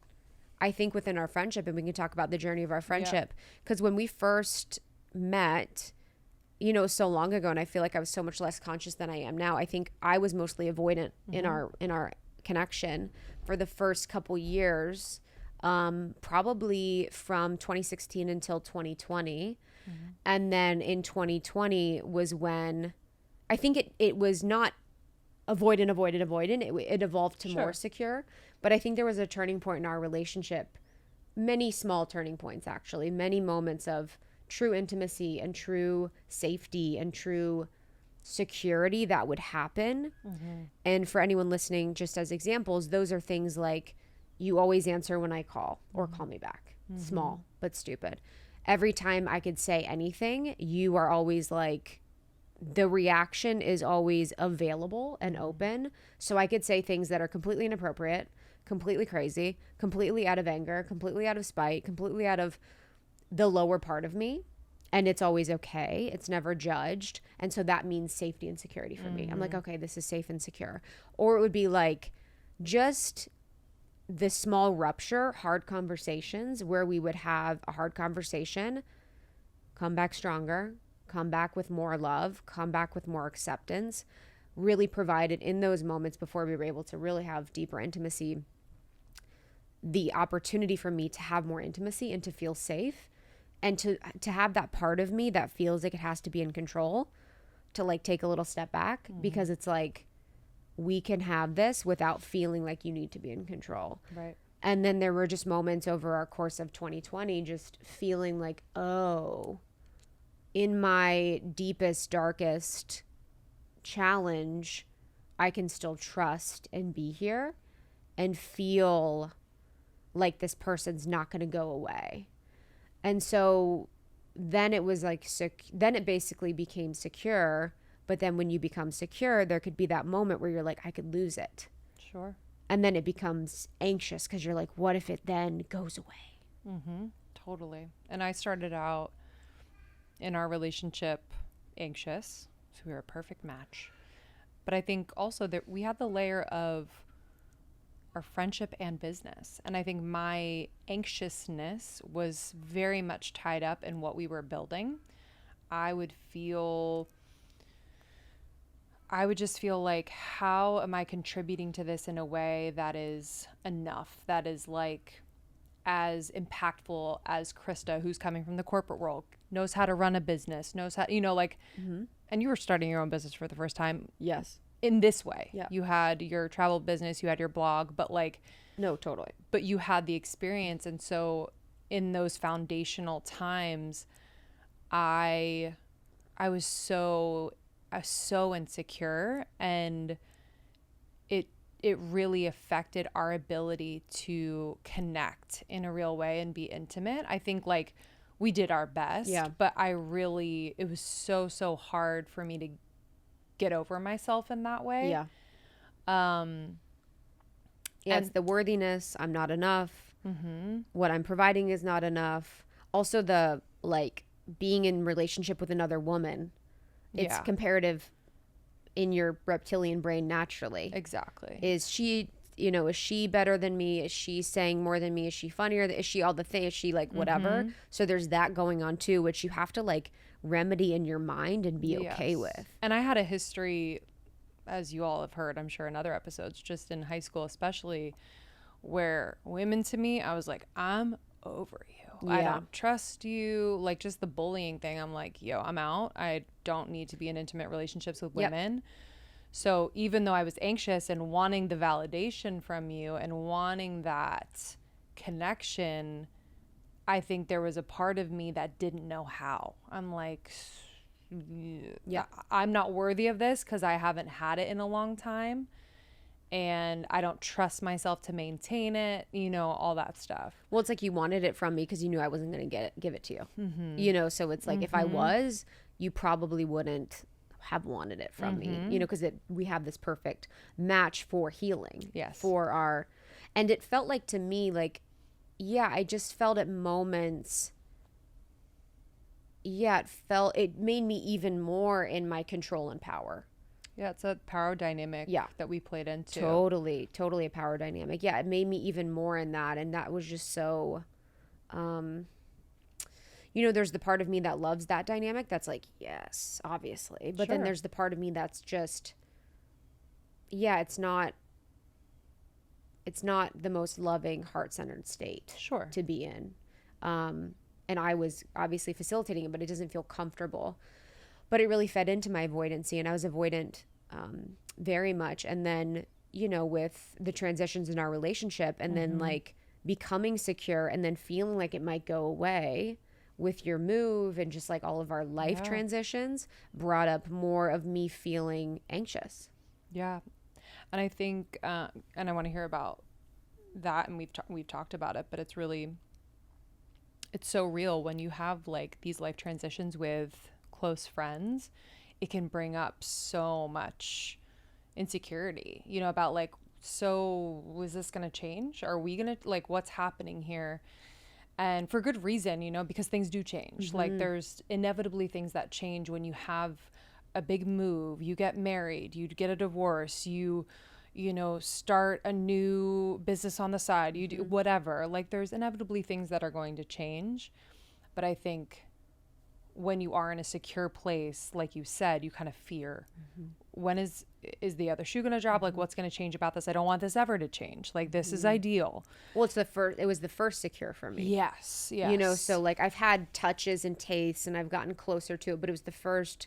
I think within our friendship, and we can talk about the journey of our friendship, because when we first met, you know, so long ago, and I feel like I was so much less conscious than I am now. I think I was mostly avoidant in our connection for the first couple years, probably from 2016 until 2020. And then in 2020 was when I think it was not avoidant. It evolved to more secure. But I think there was a turning point in our relationship, many small turning points, actually, many moments of true intimacy and true safety and true security that would happen. And for anyone listening, just as examples, those are things like, you always answer when I call or call me back. Small but stupid. Every time I could say anything, you are always like, the reaction is always available and open. So I could say things that are completely inappropriate, completely crazy, completely out of anger, completely out of spite, completely out of the lower part of me. And it's always okay. It's never judged. And so that means safety and security for me. I'm like, okay, this is safe and secure. Or it would be like just the small rupture, hard conversations where we would have a hard conversation, come back stronger, come back with more love, come back with more acceptance, really provided in those moments before we were able to really have deeper intimacy, the opportunity for me to have more intimacy and to feel safe. And to have that part of me that feels like it has to be in control, to like take a little step back, because it's like, we can have this without feeling like you need to be in control. Right. And then there were just moments over our course of 2020, just feeling like, oh, in my deepest, darkest challenge, I can still trust and be here and feel like this person's not going to go away. And so then it was like, then it basically became secure. But then when you become secure, there could be that moment where you're like, I could lose it. Sure. And then it becomes anxious because you're like, what if it then goes away? Totally. And I started out in our relationship anxious, so we were a perfect match. But I think also that we had the layer of our friendship and business. And I think my anxiousness was very much tied up in what we were building. I would just feel like, how am I contributing to this in a way that is enough, that is like as impactful as Krista, who's coming from the corporate world, knows how to run a business, knows how, like, and you were starting your own business for the first time. Yes. In this way. Yeah. You had your travel business, you had your blog, but like, no, totally. But you had the experience. And so in those foundational times, I was so insecure, and it really affected our ability to connect in a real way and be intimate. I think like we did our best, but it was so hard for me to get over myself in that way. Yeah. It's the worthiness. I'm not enough. What I'm providing is not enough. Also the like being in relationship with another woman. It's comparative in your reptilian brain naturally. Exactly. Is she better than me? Is she saying more than me? Is she funnier? Is she all the things? Is she like whatever? So there's that going on too, which you have to like remedy in your mind and be okay with. And I had a history, as you all have heard, I'm sure in other episodes, just in high school especially, where women to me, I was like, I'm over you. I don't trust you. Like just the bullying thing. I'm like, yo, I'm out. I don't need to be in intimate relationships with women. So even though I was anxious and wanting the validation from you and wanting that connection, I think there was a part of me that didn't know how. I'm like, I'm not worthy of this because I haven't had it in a long time. And I don't trust myself to maintain it, all that stuff. Well, it's like you wanted it from me because you knew I wasn't going to give it to you. So it's like if I was, you probably wouldn't have wanted it from me, because we have this perfect match for healing. Yes. And it felt like to me, like, I just felt at moments, it made me even more in my control and power. Yeah, it's a power dynamic that we played into. Totally a power dynamic. Yeah, it made me even more in that. And that was just so, there's the part of me that loves that dynamic. That's like, yes, obviously. But then there's the part of me that's just, it's not the most loving, heart-centered state to be in. And I was obviously facilitating it, but it doesn't feel comfortable. But it really fed into my avoidancy, and I was avoidant very much. And then, with the transitions in our relationship and then like becoming secure and then feeling like it might go away with your move and just like all of our life transitions brought up more of me feeling anxious. Yeah. And I think, and I want to hear about that, and we've talked about it, but it's so real when you have like these life transitions with close friends. It can bring up so much insecurity, about like, so is this going to change? Are we going to like, what's happening here? And for good reason, because things do change. Like there's inevitably things that change when you have a big move, you get married, you get a divorce, you start a new business on the side, you do whatever. Like there's inevitably things that are going to change. But I think when you are in a secure place, like you said, you kind of fear, when is the other shoe going to drop? Like what's going to change about this? I don't want this ever to change. Like this is ideal. Well, it was the first secure for me. Yes. So like I've had touches and tastes and I've gotten closer to it, but it was the first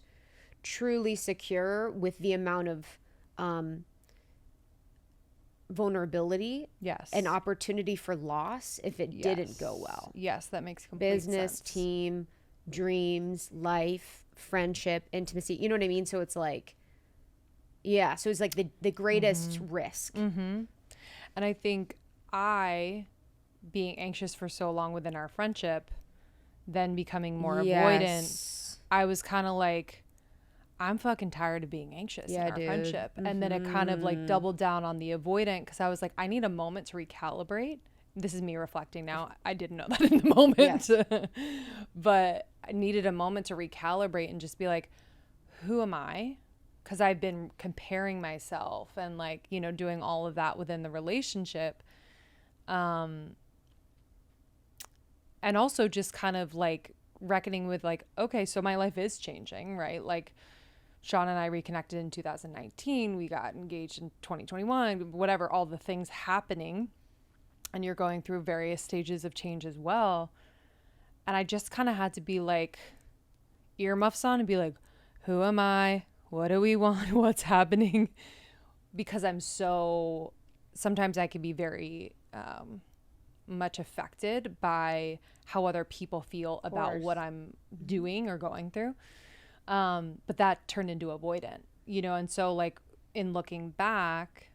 truly secure with the amount of vulnerability and opportunity for loss if it didn't go well. Yes, that makes complete business, sense. team, dreams, life, friendship, intimacy. You know what I mean? So it's like, so it's like the greatest risk. And I think being anxious for so long within our friendship, then becoming more avoidant, I was kind of like, I'm fucking tired of being anxious in our friendship. And then it kind of like doubled down on the avoidant because I was like, I need a moment to recalibrate this is me reflecting now. I didn't know that in the moment, Yes. but I needed a moment to recalibrate and just be like, who am I? Because I've been comparing myself and like, you know, doing all of that within the relationship. And also just kind of like reckoning with like, okay, so my life is changing, right? Like Sean and I reconnected in 2019. We got engaged in 2021, whatever, all the things happening. And you're going through various stages of change as well. And I just kind of had to be like, earmuffs on and be like, who am I? What do we want? What's happening? Because sometimes I can be very much affected by how other people feel about what I'm doing or going through. But that turned into avoidant, you know? And so like in looking back,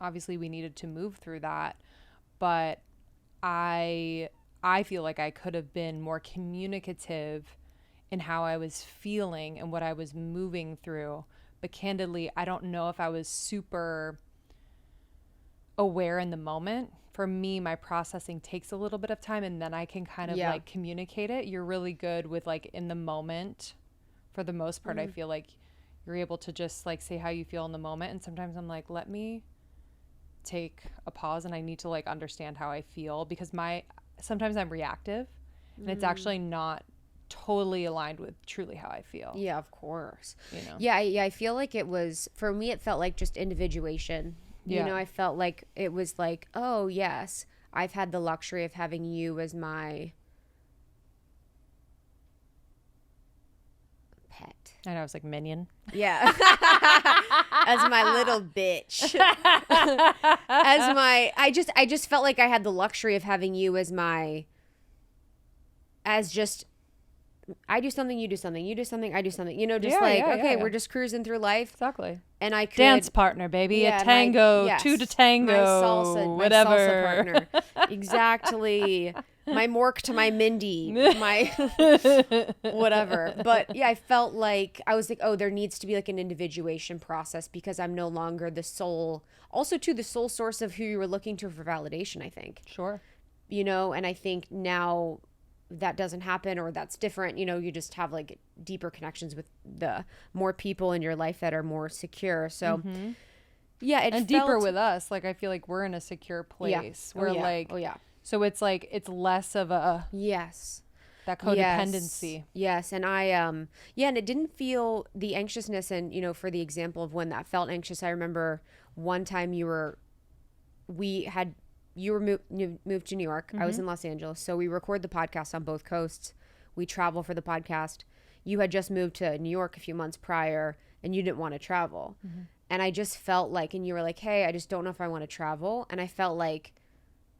obviously we needed to move through that, but I feel like I could have been more communicative in how I was feeling and what I was moving through. But candidly, I don't know if I was super aware in the moment. For me, my processing takes a little bit of time and then I can kind of like communicate it. You're really good with like in the moment. For the most part, I feel like you're able to just like say how you feel in the moment. And sometimes I'm like, let me take a pause and I need to like understand how I feel because sometimes I'm reactive and it's actually not totally aligned with truly how I feel. Yeah, of course. You know? Yeah, I feel like it was, for me, it felt like just individuation. You know, I felt like it was like, oh, yes, I've had the luxury of having you as my pet. I know, I was like minion. Yeah. As my little bitch. I just felt like I had the luxury of having you as just, I do something, you do something, you do something, I do something. You know, just we're just cruising through life. Exactly. And I could dance partner, baby, a tango, two to tango, my salsa, whatever. my salsa partner. Exactly. My Mork to my Mindy, my whatever. But yeah, I felt like I was like, oh, there needs to be like an individuation process because I'm no longer the sole source of who you were looking to for validation, I think. Sure. You know, and I think now that doesn't happen or that's different. You know, you just have like deeper connections with the more people in your life that are more secure. So yeah, it and felt deeper with us. Like I feel like we're in a secure place. We're like, so it's like it's less of a that codependency. Yes. And and it didn't feel the anxiousness. And, you know, for the example of when that felt anxious, I remember one time you moved to New York. I was in Los Angeles. So we record the podcast on both coasts. We travel for the podcast. You had just moved to New York a few months prior and you didn't want to travel. And I just felt like, and you were like, hey, I just don't know if I want to travel. And I felt like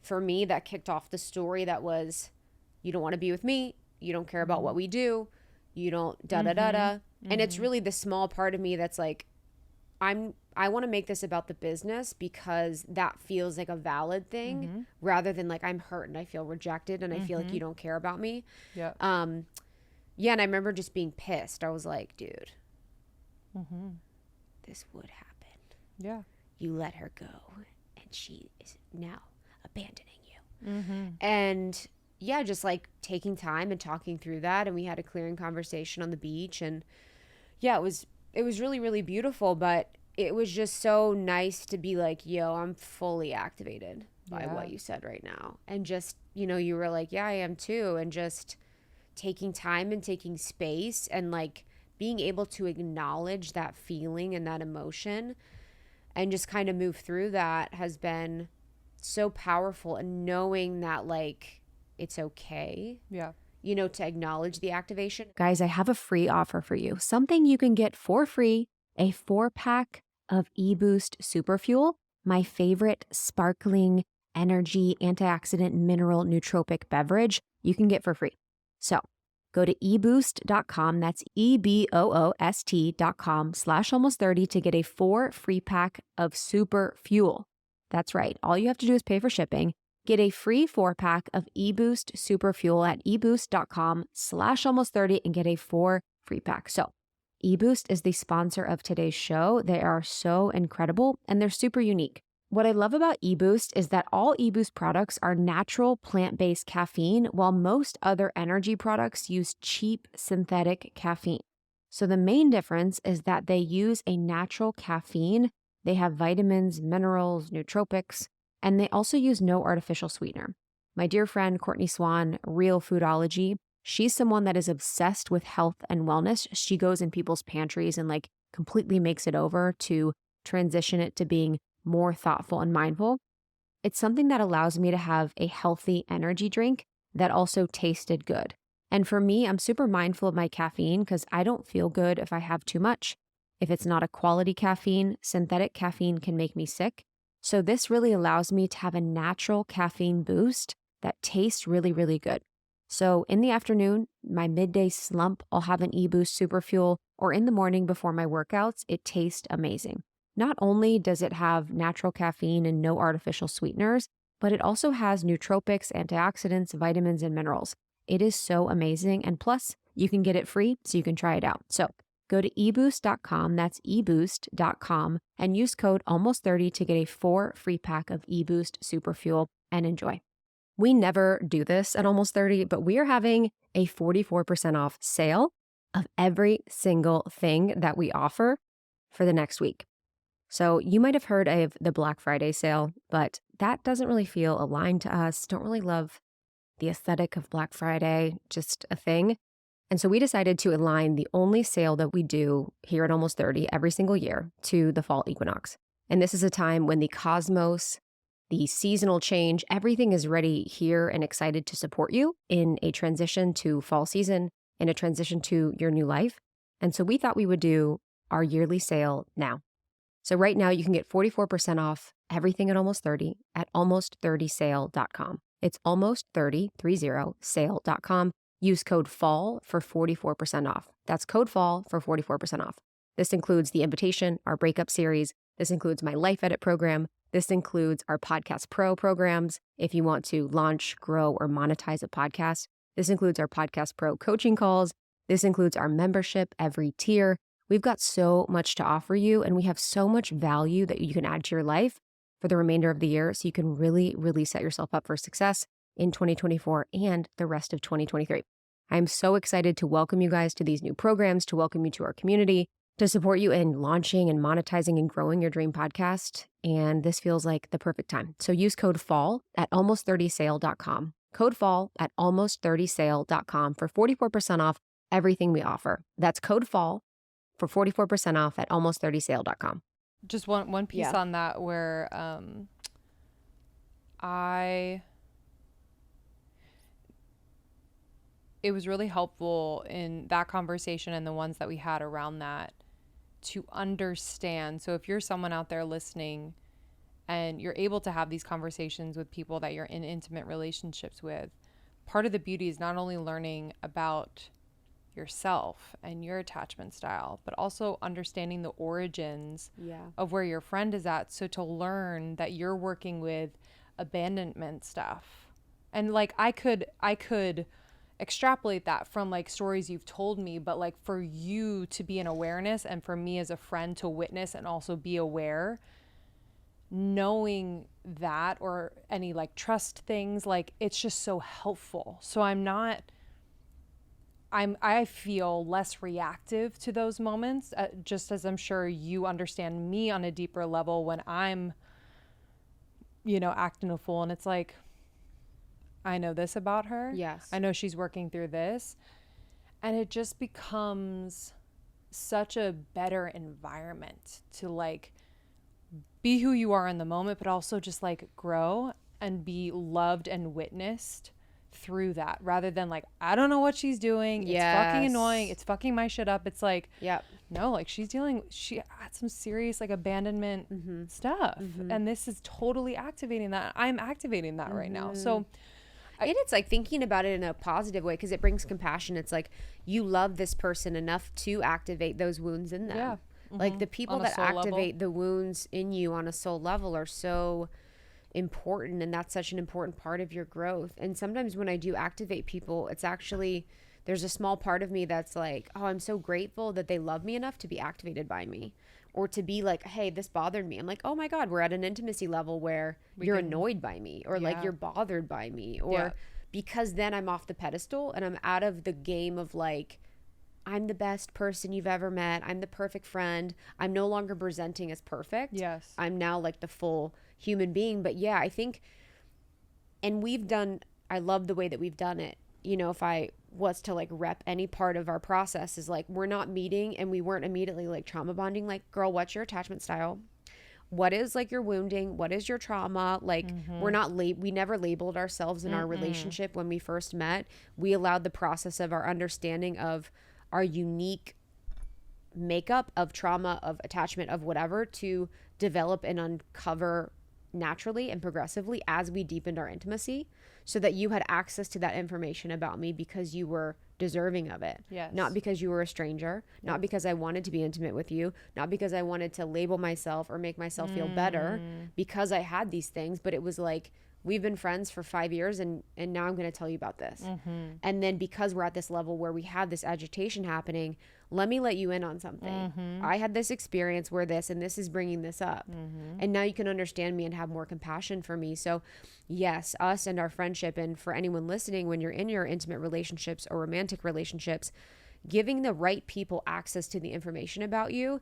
for me, that kicked off the story that was, you don't want to be with me. You don't care about what we do. You don't da-da-da-da. And it's really the small part of me that's like, I want to make this about the business because that feels like a valid thing rather than like I'm hurt and I feel rejected and I feel like you don't care about me. Yeah. Yeah. And I remember just being pissed. I was like, dude, this would happen. Yeah. You let her go and she is now abandoning you. And yeah, just like taking time and talking through that. And we had a clearing conversation on the beach and yeah, it was really, really beautiful, but it was just so nice to be like, yo, I'm fully activated by what you said right now. And just, you know, you were like, yeah, I am too. And just taking time and taking space and like being able to acknowledge that feeling and that emotion and just kind of move through that has been so powerful. And knowing that like, it's okay. Yeah. You know, to acknowledge the activation. Guys, I have a free offer for you. Something you can get for free, a 4-pack of eBoost Super Fuel, my favorite sparkling energy antioxidant mineral nootropic beverage you can get for free. So go to eboost.com. That's EBOOST.com/almost30 to get a 4 free pack of Super Fuel. That's right. All you have to do is pay for shipping. Get a free 4-pack of eBoost Super Fuel at eboost.com/almost30 and get a 4 free pack. So eBoost is the sponsor of today's show. They are so incredible and they're super unique. What I love about eBoost is that all eBoost products are natural plant-based caffeine, while most other energy products use cheap synthetic caffeine. So the main difference is that they use a natural caffeine. They have vitamins, minerals, nootropics, and they also use no artificial sweetener. My dear friend Courtney Swan, Real Foodology, she's someone that is obsessed with health and wellness. She goes in people's pantries and like completely makes it over to transition it to being more thoughtful and mindful. It's something that allows me to have a healthy energy drink that also tasted good. And for me, I'm super mindful of my caffeine because I don't feel good if I have too much. If it's not a quality caffeine, synthetic caffeine can make me sick. So this really allows me to have a natural caffeine boost that tastes really, really good. So in the afternoon, my midday slump, I'll have an eBoost Super Fuel, or in the morning before my workouts, it tastes amazing. Not only does it have natural caffeine and no artificial sweeteners, but it also has nootropics, antioxidants, vitamins, and minerals. It is so amazing. And plus, you can get it free, so you can try it out. So go to eboost.com, that's eboost.com, and use code ALMOST30 to get a 4 free pack of eBoost Super Fuel and enjoy. We never do this at Almost 30, but we are having a 44% off sale of every single thing that we offer for the next week. So you might have heard of the Black Friday sale, but that doesn't really feel aligned to us. Don't really love the aesthetic of Black Friday, just a thing. And so we decided to align the only sale that we do here at Almost 30 every single year to the fall equinox. And this is a time when the cosmos, the seasonal change, everything is ready here and excited to support you in a transition to fall season, in a transition to your new life. And so we thought we would do our yearly sale now. So right now you can get 44% off everything at Almost 30 at almost30sale.com. It's almost30sale.com. Use code FALL for 44% off. That's code FALL for 44% off. This includes the invitation, our breakup series. This includes my Life Edit program. This includes our Podcast Pro programs if you want to launch, grow, or monetize a podcast. This includes our Podcast Pro coaching calls. This includes our membership, every tier. We've got so much to offer you, and we have so much value that you can add to your life for the remainder of the year so you can really, really set yourself up for success in 2024 and the rest of 2023. I'm so excited to welcome you guys to these new programs, to welcome you to our community, to support you in launching and monetizing and growing your dream podcast. And this feels like the perfect time. So use code FALL at almost30sale.com. Code FALL at almost30sale.com for 44% off everything we offer. That's code FALL for 44% off at almost30sale.com. Just one piece on that where it was really helpful in that conversation and the ones that we had around that to understand. So if you're someone out there listening and you're able to have these conversations with people that you're in intimate relationships with, part of the beauty is not only learning about yourself and your attachment style, but also understanding the origins of where your friend is at. So to learn that you're working with abandonment stuff. And like I could extrapolate that from like stories you've told me, but like for you to be in awareness and for me as a friend to witness and also be aware, knowing that or any like trust things, like it's just so helpful. So I feel less reactive to those moments, just as I'm sure you understand me on a deeper level when I'm, acting a fool. And it's like, I know this about her. Yes. I know she's working through this. And it just becomes such a better environment to like be who you are in the moment, but also just like grow and be loved and witnessed through that, rather than like, I don't know what she's doing. It's fucking annoying. It's fucking my shit up. It's like, no, like she had some serious like abandonment stuff. And this is totally activating that. I'm activating that right now. So and it's like thinking about it in a positive way because it brings compassion. It's like you love this person enough to activate those wounds in them. Yeah. Like the people that activate the wounds in you on a soul level are so important, and that's such an important part of your growth. And sometimes when I do activate people, it's actually there's a small part of me that's like, oh, I'm so grateful that they love me enough to be activated by me, or to be like, hey, this bothered me. I'm like, oh my God, we're at an intimacy level where you're annoyed by me, or like you're bothered by me, or because then I'm off the pedestal and I'm out of the game of like, I'm the best person you've ever met. I'm the perfect friend. I'm no longer presenting as perfect. Yes. I'm now like the full human being. But yeah, I think, and I love the way that we've done it. You know, if I was to like rep any part of our process, is like, we're not meeting and we weren't immediately like trauma bonding. Like, girl, what's your attachment style? What is like your wounding? What is your trauma? Like, we never labeled ourselves in our relationship when we first met. We allowed the process of our understanding of our unique makeup of trauma, of attachment, of whatever, to develop and uncover naturally and progressively as we deepened our intimacy, so that you had access to that information about me because you were deserving of it. Yes. Not because you were a stranger, not because I wanted to be intimate with you, not because I wanted to label myself or make myself feel better because I had these things, but it was like, we've been friends for 5 years and now I'm going to tell you about this. And then because we're at this level where we have this agitation happening, let me let you in on something. I had this experience where this and this is bringing this up. And now you can understand me and have more compassion for me. So yes, us and our friendship, and for anyone listening, when you're in your intimate relationships or romantic relationships, giving the right people access to the information about you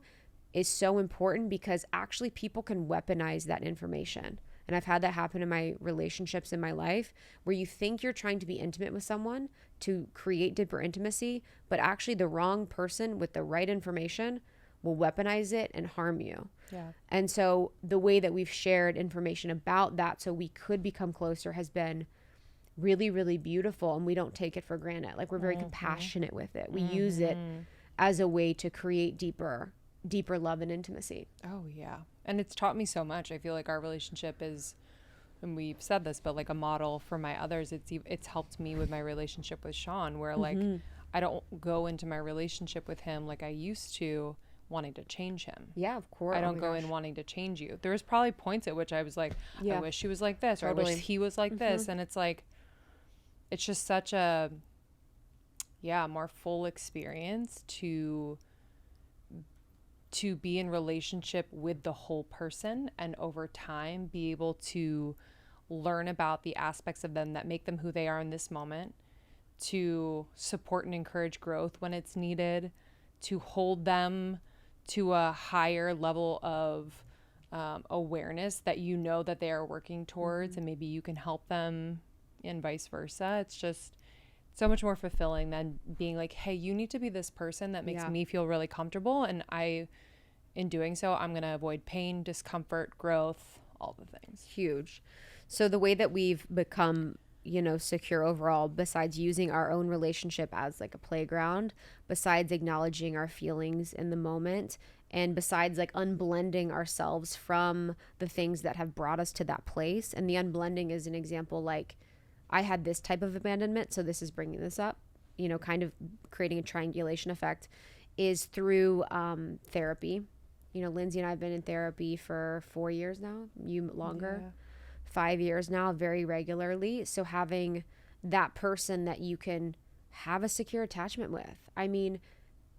is so important, because actually people can weaponize that information. And I've had that happen in my relationships in my life, where you think you're trying to be intimate with someone to create deeper intimacy, but actually the wrong person with the right information will weaponize it and harm you. Yeah. And so the way that we've shared information about that so we could become closer has been really, really beautiful. And we don't take it for granted. Like, we're very compassionate with it. We use it as a way to create deeper love and intimacy. Oh yeah. And it's taught me so much. I feel like our relationship is, and we've said this, but like a model for my others. It's helped me with my relationship with Sean, where like I don't go into my relationship with him like I used to, wanting to change him. Yeah, of course. I don't go in wanting to change you. There was probably points at which I was like, I wish she was like this, or I wish he was like this. And it's like, it's just such a more full experience to be in relationship with the whole person, and over time be able to learn about the aspects of them that make them who they are in this moment, to support and encourage growth when it's needed, to hold them to a higher level of awareness that you know that they are working towards, and maybe you can help them, and vice versa. It's just so much more fulfilling than being like, hey, you need to be this person that makes me feel really comfortable, and in doing so, I'm going to avoid pain, discomfort, growth, all the things. Huge. So the way that we've become, secure overall, besides using our own relationship as like a playground, besides acknowledging our feelings in the moment, and besides like unblending ourselves from the things that have brought us to that place. And the unblending is an example, like, I had this type of abandonment, so this is bringing this up, kind of creating a triangulation effect, is through therapy. Lindsay and I have been in therapy for 4 years now, you longer, 5 years now, very regularly. So having that person that you can have a secure attachment with. I mean,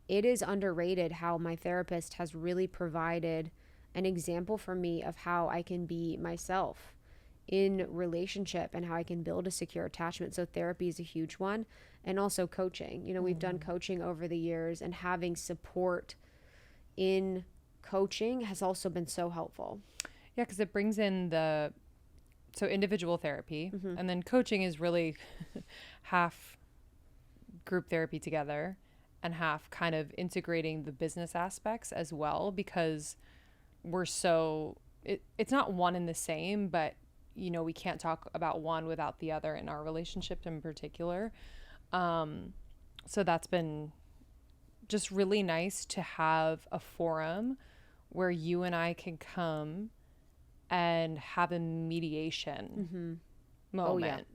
it is underrated how my therapist has really provided an example for me of how I can be myself in relationship and how I can build a secure attachment. So therapy is a huge one. And also coaching. We've done coaching over the years, and having support in coaching has also been so helpful. Yeah, because it brings in so individual therapy, and then coaching is really half group therapy together and half kind of integrating the business aspects as well, because we're it's not one and the same, but we can't talk about one without the other in our relationship in particular. So that's been just really nice to have a forum where you and I can come and have a mediation moment,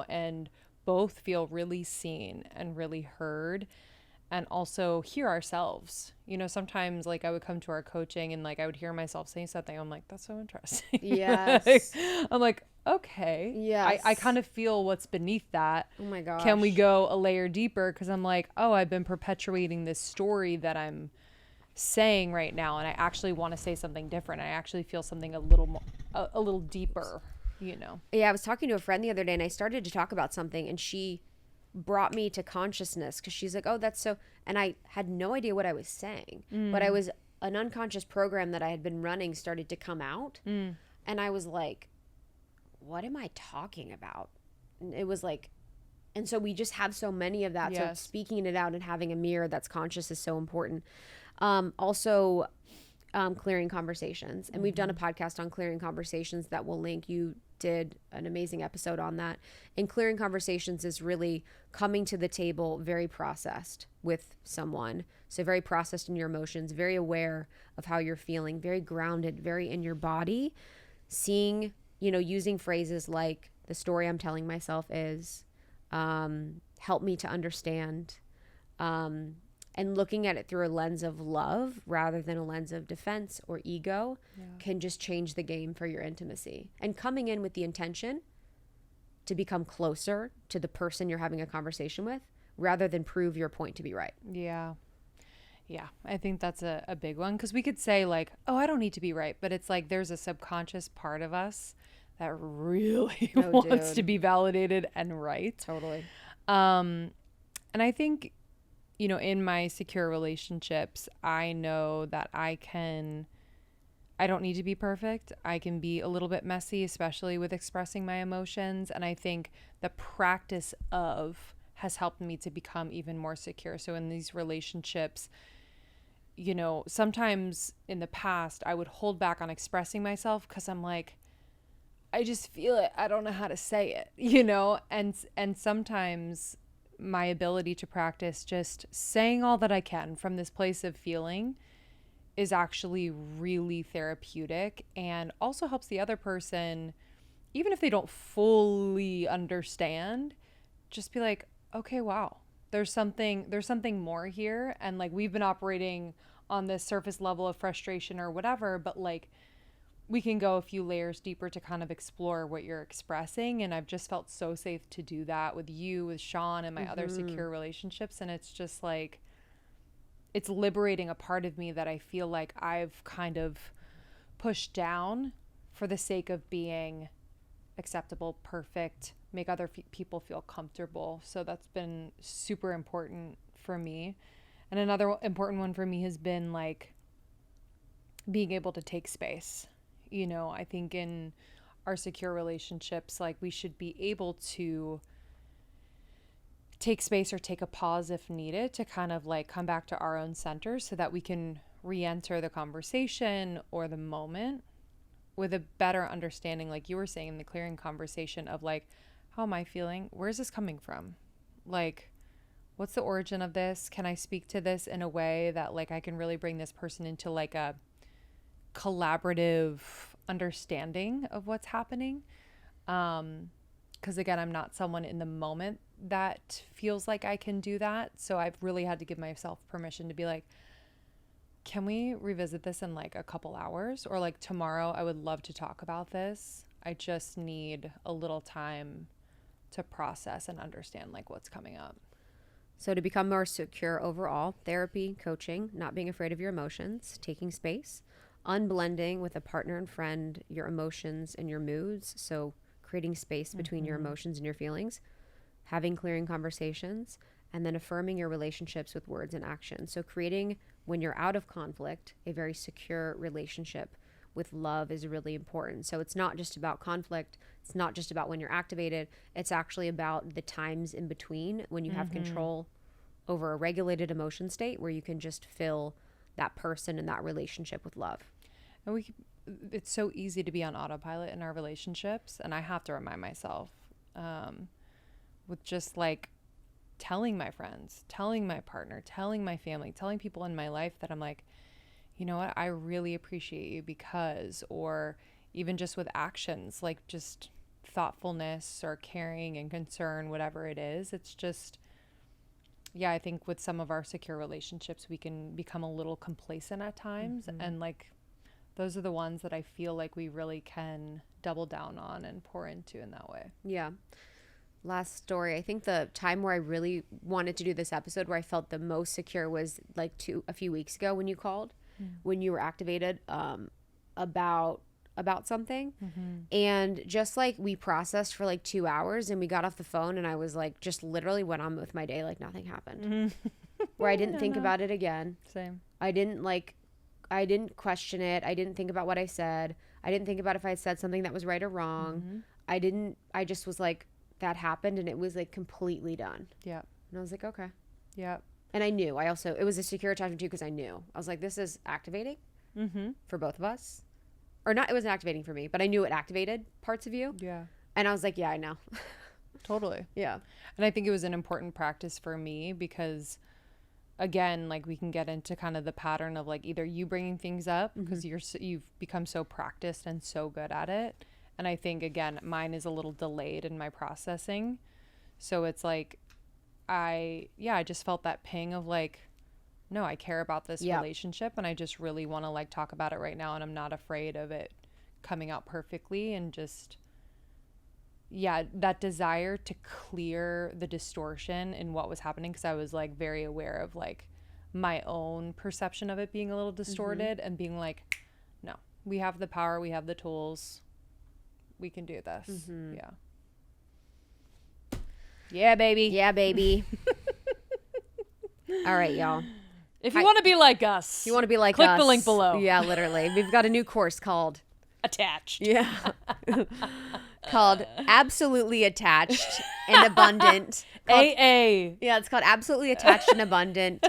and both feel really seen and really heard, and also hear ourselves. Sometimes like I would come to our coaching and like I would hear myself saying something. I'm like, that's so interesting. Yes. I'm like, okay. Yes. I kind of feel what's beneath that. Oh my gosh. Can we go a layer deeper? Because I'm like, oh, I've been perpetuating this story that I'm saying right now, and I actually want to say something different. I actually feel something a little more, a little deeper, you know. Yeah, I was talking to a friend the other day and I started to talk about something and she brought me to consciousness because she's like, oh, that's so, and I had no idea what I was saying, but I was, an unconscious program that I had been running started to come out. And I was like, what am I talking about? And it was like, and so we just have so many of that. Yes. So speaking it out and having a mirror that's conscious is so important. Also, clearing conversations. And we've done a podcast on clearing conversations that will link. You did an amazing episode on that. And clearing conversations is really coming to the table very processed with someone. So very processed in your emotions, very aware of how you're feeling, very grounded, very in your body, seeing, you know, using phrases like the story I'm telling myself is, help me to understand, and looking at it through a lens of love rather than a lens of defense or ego can just change the game for your intimacy. And coming in with the intention to become closer to the person you're having a conversation with rather than prove your point to be right. Yeah. Yeah, I think that's a big one, because we could say like, oh, I don't need to be right. But it's like there's a subconscious part of us that really wants to be validated and right. Totally. And I think, you know, in my secure relationships, I know that I don't need to be perfect. I can be a little bit messy, especially with expressing my emotions. And I think the practice of has helped me to become even more secure. So in these relationships, you know, sometimes in the past, I would hold back on expressing myself because I'm like, I just feel it. I don't know how to say it, you know? And sometimes my ability to practice just saying all that I can from this place of feeling is actually really therapeutic, and also helps the other person, even if they don't fully understand, just be like, okay, wow, there's something more here. And like, we've been operating on this surface level of frustration or whatever, but like, we can go a few layers deeper to kind of explore what you're expressing. And I've just felt so safe to do that with you, with Sean, and my other secure relationships. And it's just like, it's liberating a part of me that I feel like I've kind of pushed down for the sake of being acceptable, perfect, make other people feel comfortable. So that's been super important for me. And another important one for me has been like being able to take space. You know, I think in our secure relationships, like, we should be able to take space or take a pause if needed to kind of like come back to our own center so that we can re-enter the conversation or the moment with a better understanding, like you were saying in the clearing conversation, of like, how am I feeling? Where's this coming from? Like, what's the origin of this? Can I speak to this in a way that like I can really bring this person into like a collaborative understanding of what's happening? Because again, I'm not someone in the moment that feels like I can do that. So I've really had to give myself permission to be like, can we revisit this in like a couple hours? Or like, tomorrow I would love to talk about this. I just need a little time to process and understand like what's coming up. So to become more secure overall, therapy, coaching, not being afraid of your emotions, taking space, unblending with a partner and friend your emotions and your moods. So creating space between your emotions and your feelings, having clearing conversations, and then affirming your relationships with words and action. So creating, when you're out of conflict, a very secure relationship with love is really important. So it's not just about conflict. It's not just about when you're activated. It's actually about the times in between when you have control over a regulated emotion state where you can just fill that person and that relationship with love. And it's so easy to be on autopilot in our relationships. And I have to remind myself, with just like telling my friends, telling my partner, telling my family, telling people in my life that I'm like, you know what, I really appreciate you because, or even just with actions, like just thoughtfulness or caring and concern, whatever it is. It's just, yeah, I think with some of our secure relationships, we can become a little complacent at times. And like, those are the ones that I feel like we really can double down on and pour into in that way. Yeah. last story. I think the time where I really wanted to do this episode, where I felt the most secure, was like a few weeks ago when you called, when you were activated about something. And just like we processed for like 2 hours and we got off the phone and I was like, just literally went on with my day like nothing happened. Where I didn't think about it again. Same. I didn't question it. I didn't think about what I said. I didn't think about if I had said something that was right or wrong. I just was like, that happened and it was like completely done. Yeah. And I was like, okay. Yeah. And I knew. It was a secure attachment too, because I knew. I was like, this is activating for both of us. Or not, it wasn't activating for me, but I knew it activated parts of you. Yeah. And I was like, yeah, I know. Totally. Yeah. And I think it was an important practice for me because, again, like we can get into kind of the pattern of like either you bringing things up because you've become so practiced and so good at it. And I think, again, mine is a little delayed in my processing. So it's like, I just felt that ping of like, no, I care about this relationship and I just really want to like talk about it right now. And I'm not afraid of it coming out perfectly, and just, that desire to clear the distortion in what was happening. Cause I was like very aware of like my own perception of it being a little distorted and being like, no, we have the power, we have the tools. We can do this. Yeah. Yeah, baby. Yeah, baby. All right, y'all. If you want to be like us, If you want to be like click us, the link below. Yeah, literally. We've got a new course called Attached. Yeah. Called Absolutely Attached and Abundant. AA. Yeah, it's called Absolutely Attached and Abundant.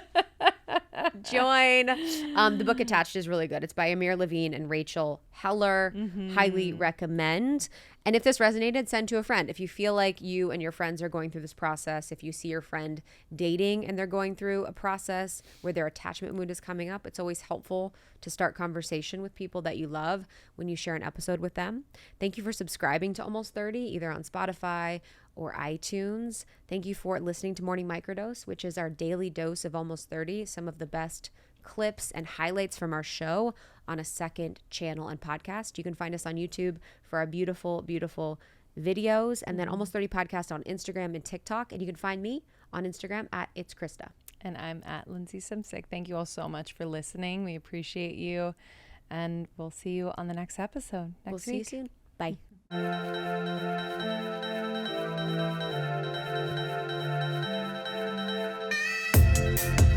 Join. The book Attached is really good. It's by Amir Levine and Rachel Heller. Highly recommend. And if this resonated, send to a friend. If you feel like you and your friends are going through this process, if you see your friend dating and they're going through a process where their attachment wound is coming up, it's always helpful to start conversation with people that you love when you share an episode with them. Thank you for subscribing to Almost 30, either on Spotify or iTunes. Thank you for listening to Morning Microdose, which is our daily dose of Almost 30, some of the best clips and highlights from our show on a second channel and podcast. You can find us on YouTube for our beautiful, beautiful videos, and then Almost 30 podcast on Instagram and TikTok. And you can find me on Instagram at It's Krista. And I'm at Lindsay Simsick. Thank you all so much for listening. We appreciate you. And we'll see you on the next episode next week. We'll see you soon. Bye.